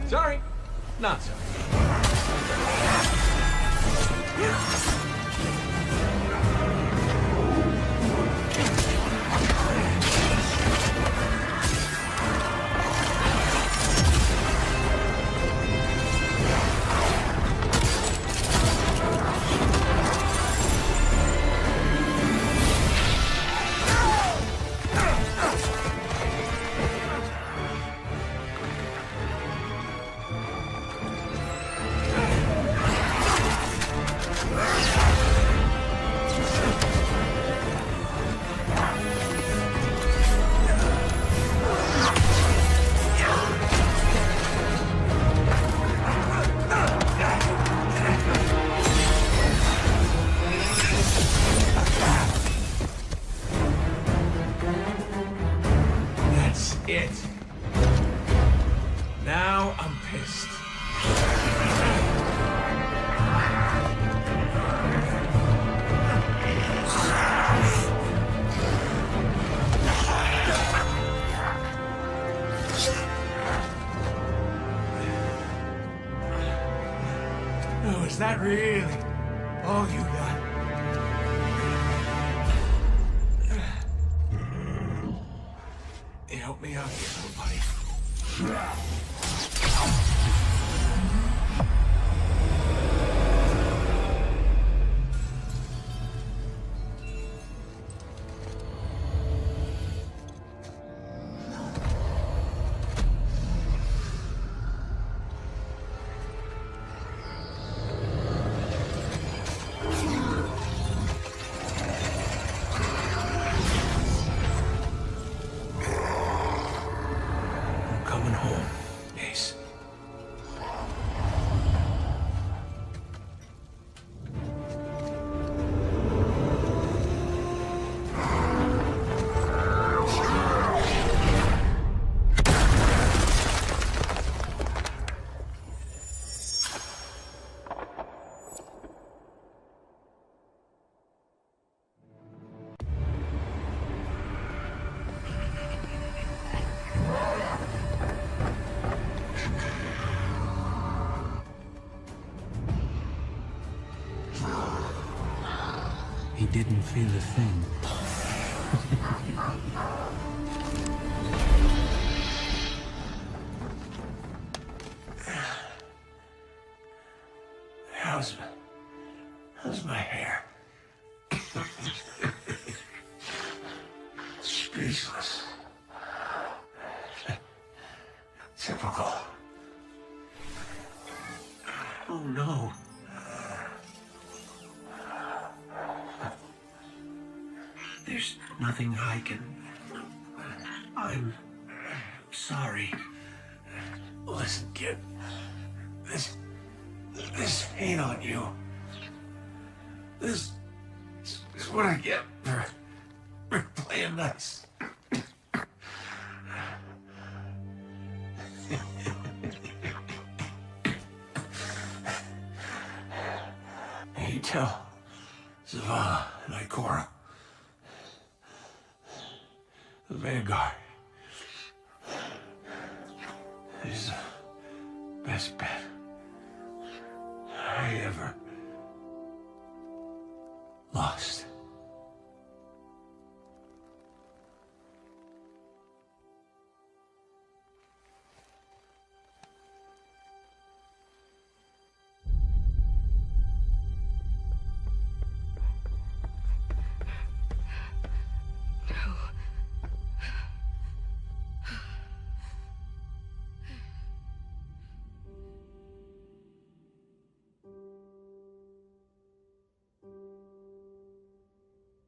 Sorry, not sorry. Oh, is that really all you got? Help me out here, little buddy. He didn't feel a thing. How's my hair? Speechless. Typical. Oh no. There's nothing I can... I'm sorry. Listen, kid. This ain't on you. This is what I get for playing nice. You tell Zavala and Ikora. The Vanguard is the best bet I ever lost.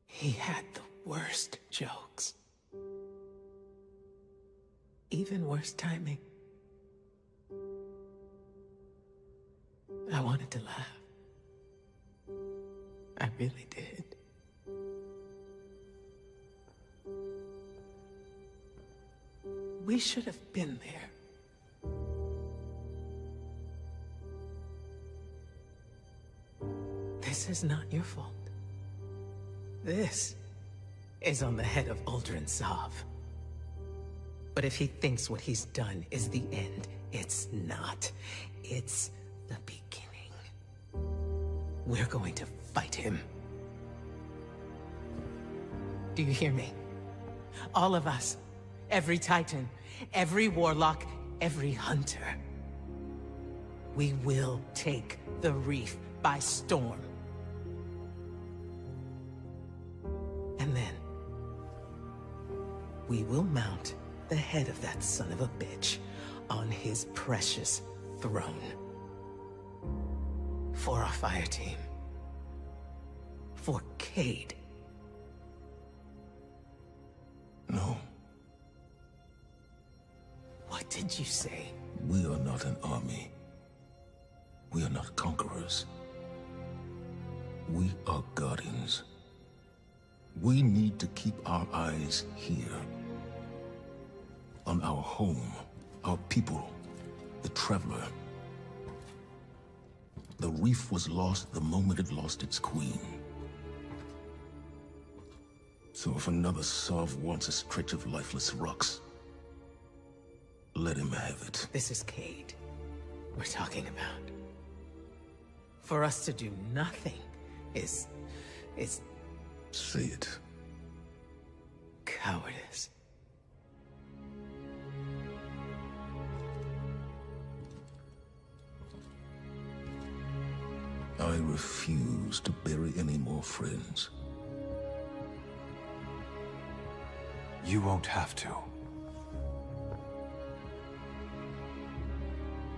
He had the worst jokes. Even worse timing. I wanted to laugh. I really did. We should have been there. This is not your fault. This is on the head of Uldren Zav. But if he thinks what he's done is the end, it's not. It's the beginning. We're going to fight him. Do you hear me? All of us. Every Titan, every Warlock, every Hunter. We will take the Reef by storm. And then, we will mount the head of that son of a bitch on his precious throne. For our fire team. For Cade. No. What did you say? We are not an army. We are not conquerors. We are guardians. We need to keep our eyes here. On our home, our people, the Traveler. The Reef was lost the moment it lost its queen. So if another Sov wants a stretch of lifeless rocks, let him have it. This is Cade we're talking about. For us to do nothing is... Say it. cowardice. I refuse to bury any more friends. You won't have to.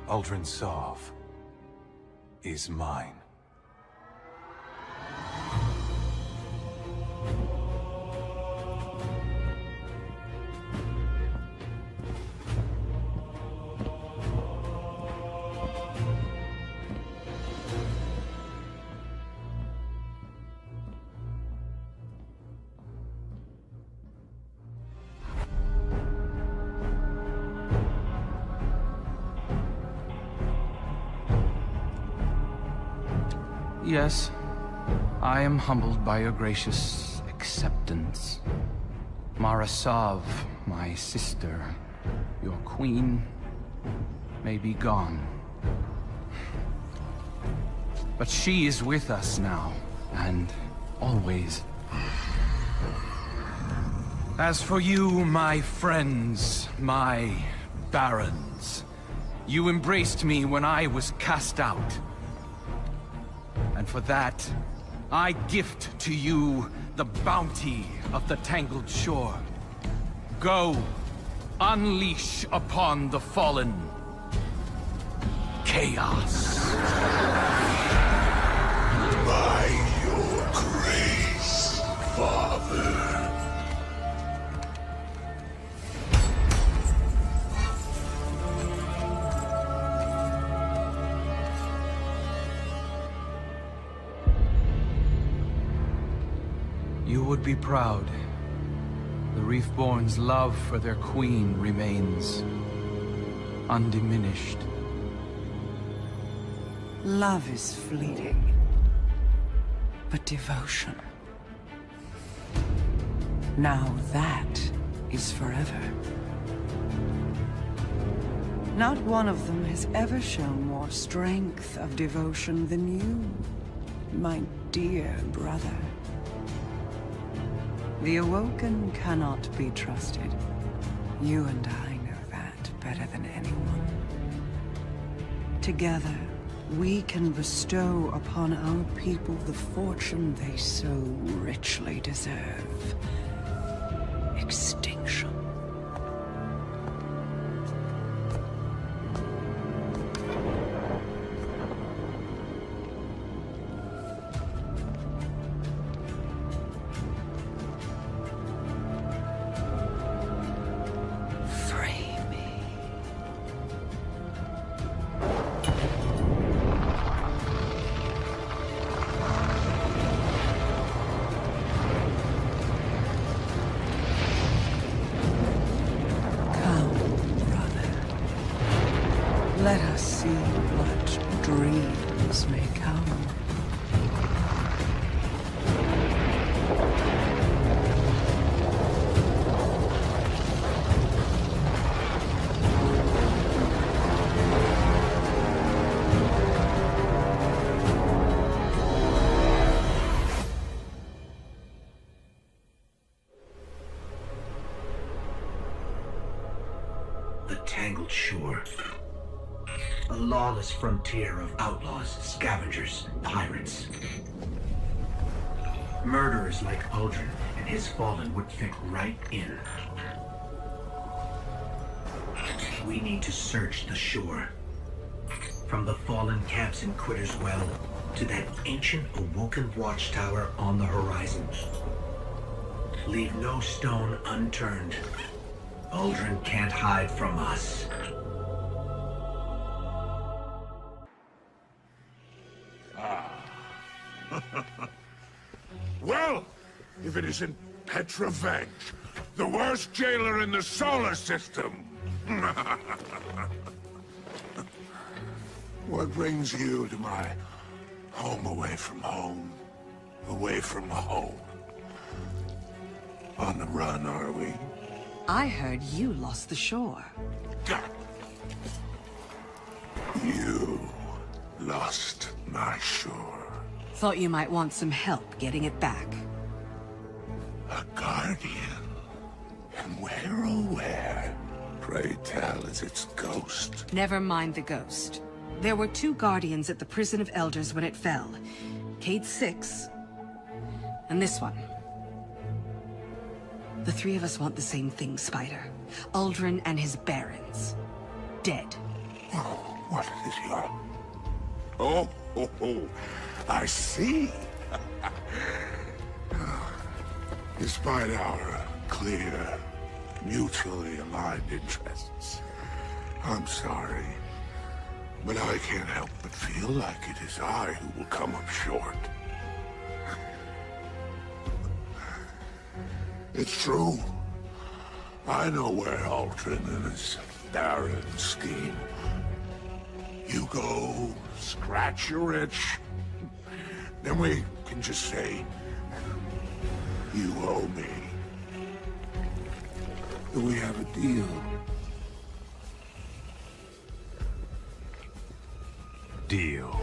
Uldren Sov is mine. Yes, I am humbled by your gracious acceptance. Mara Sov, my sister, your queen, may be gone. But she is with us now, and always. As for you, my friends, my barons, you embraced me when I was cast out. And for that, I gift to you the bounty of the Tangled Shore. Go, unleash upon the fallen chaos. By your grace, Father. You would be proud. The Reefborn's love for their queen remains undiminished. Love is fleeting, but devotion, now that is forever. Not one of them has ever shown more strength of devotion than you, my dear brother. The Awoken cannot be trusted. You and I know that better than anyone. Together, we can bestow upon our people the fortune they so richly deserve. Extinction. Let us see what dreams may come. The Tangled Shore. A lawless frontier of outlaws, scavengers, pirates. Murderers like Uldren and his fallen would fit right in. We need to search the shore. From the fallen camps in Quitter's Well to that ancient Awoken watchtower on the horizon. Leave no stone unturned. Uldren can't hide from us. Well, if it isn't Petrovenge, the worst jailer in the solar system. What brings you to my home away from home? Away from home. On the run, are we? I heard you lost the shore. You lost Not sure. Thought you might want some help getting it back. A guardian? And where, oh where? Pray tell, is its ghost? Never mind the ghost. There were 2 guardians at the Prison of Elders when it fell. Cade 6, and this one. The 3 of us want the same thing, Spider. Uldren and his barons. Dead. Oh, what is your... Oh, I see. Despite our clear, mutually aligned interests, I'm sorry, but I can't help but feel like it is I who will come up short. It's true. I know where Uldren and his barons scheme. You go, scratch your itch, then we can just say, you owe me. Do we have a deal? Deal.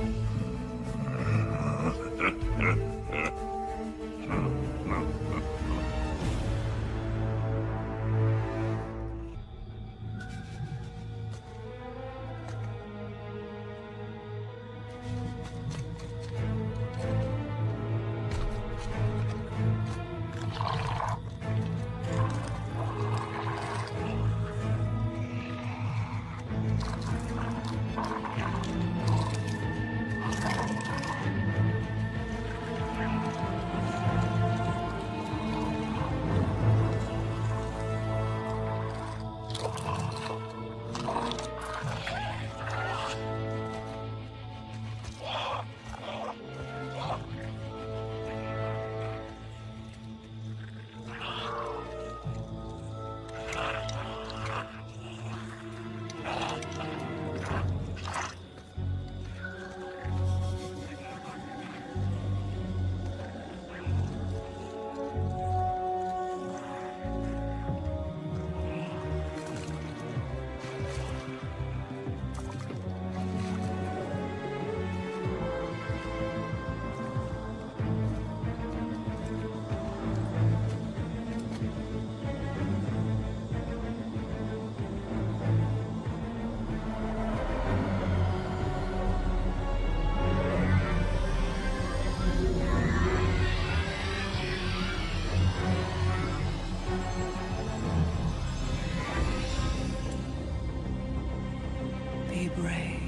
Be brave.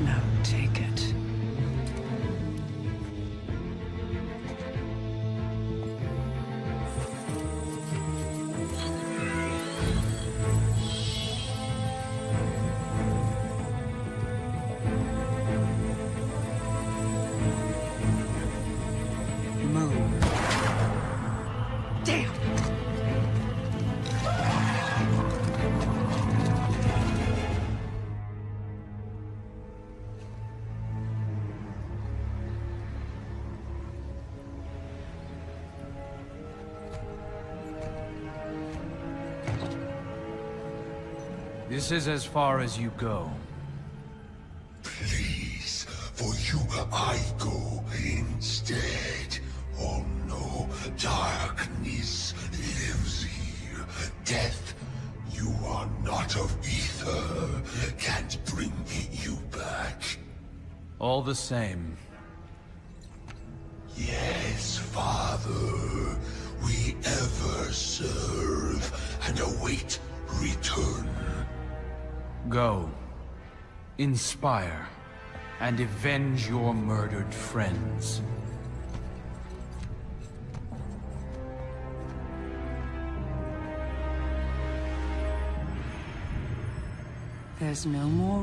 Now take it. This is as far as you go. Please, for you I go instead. Oh no, darkness lives here. Death, you are not of ether. Can't bring you back. All the same. Yes, Father. We ever serve and await return. Go. Inspire. And avenge your murdered friends. There's no more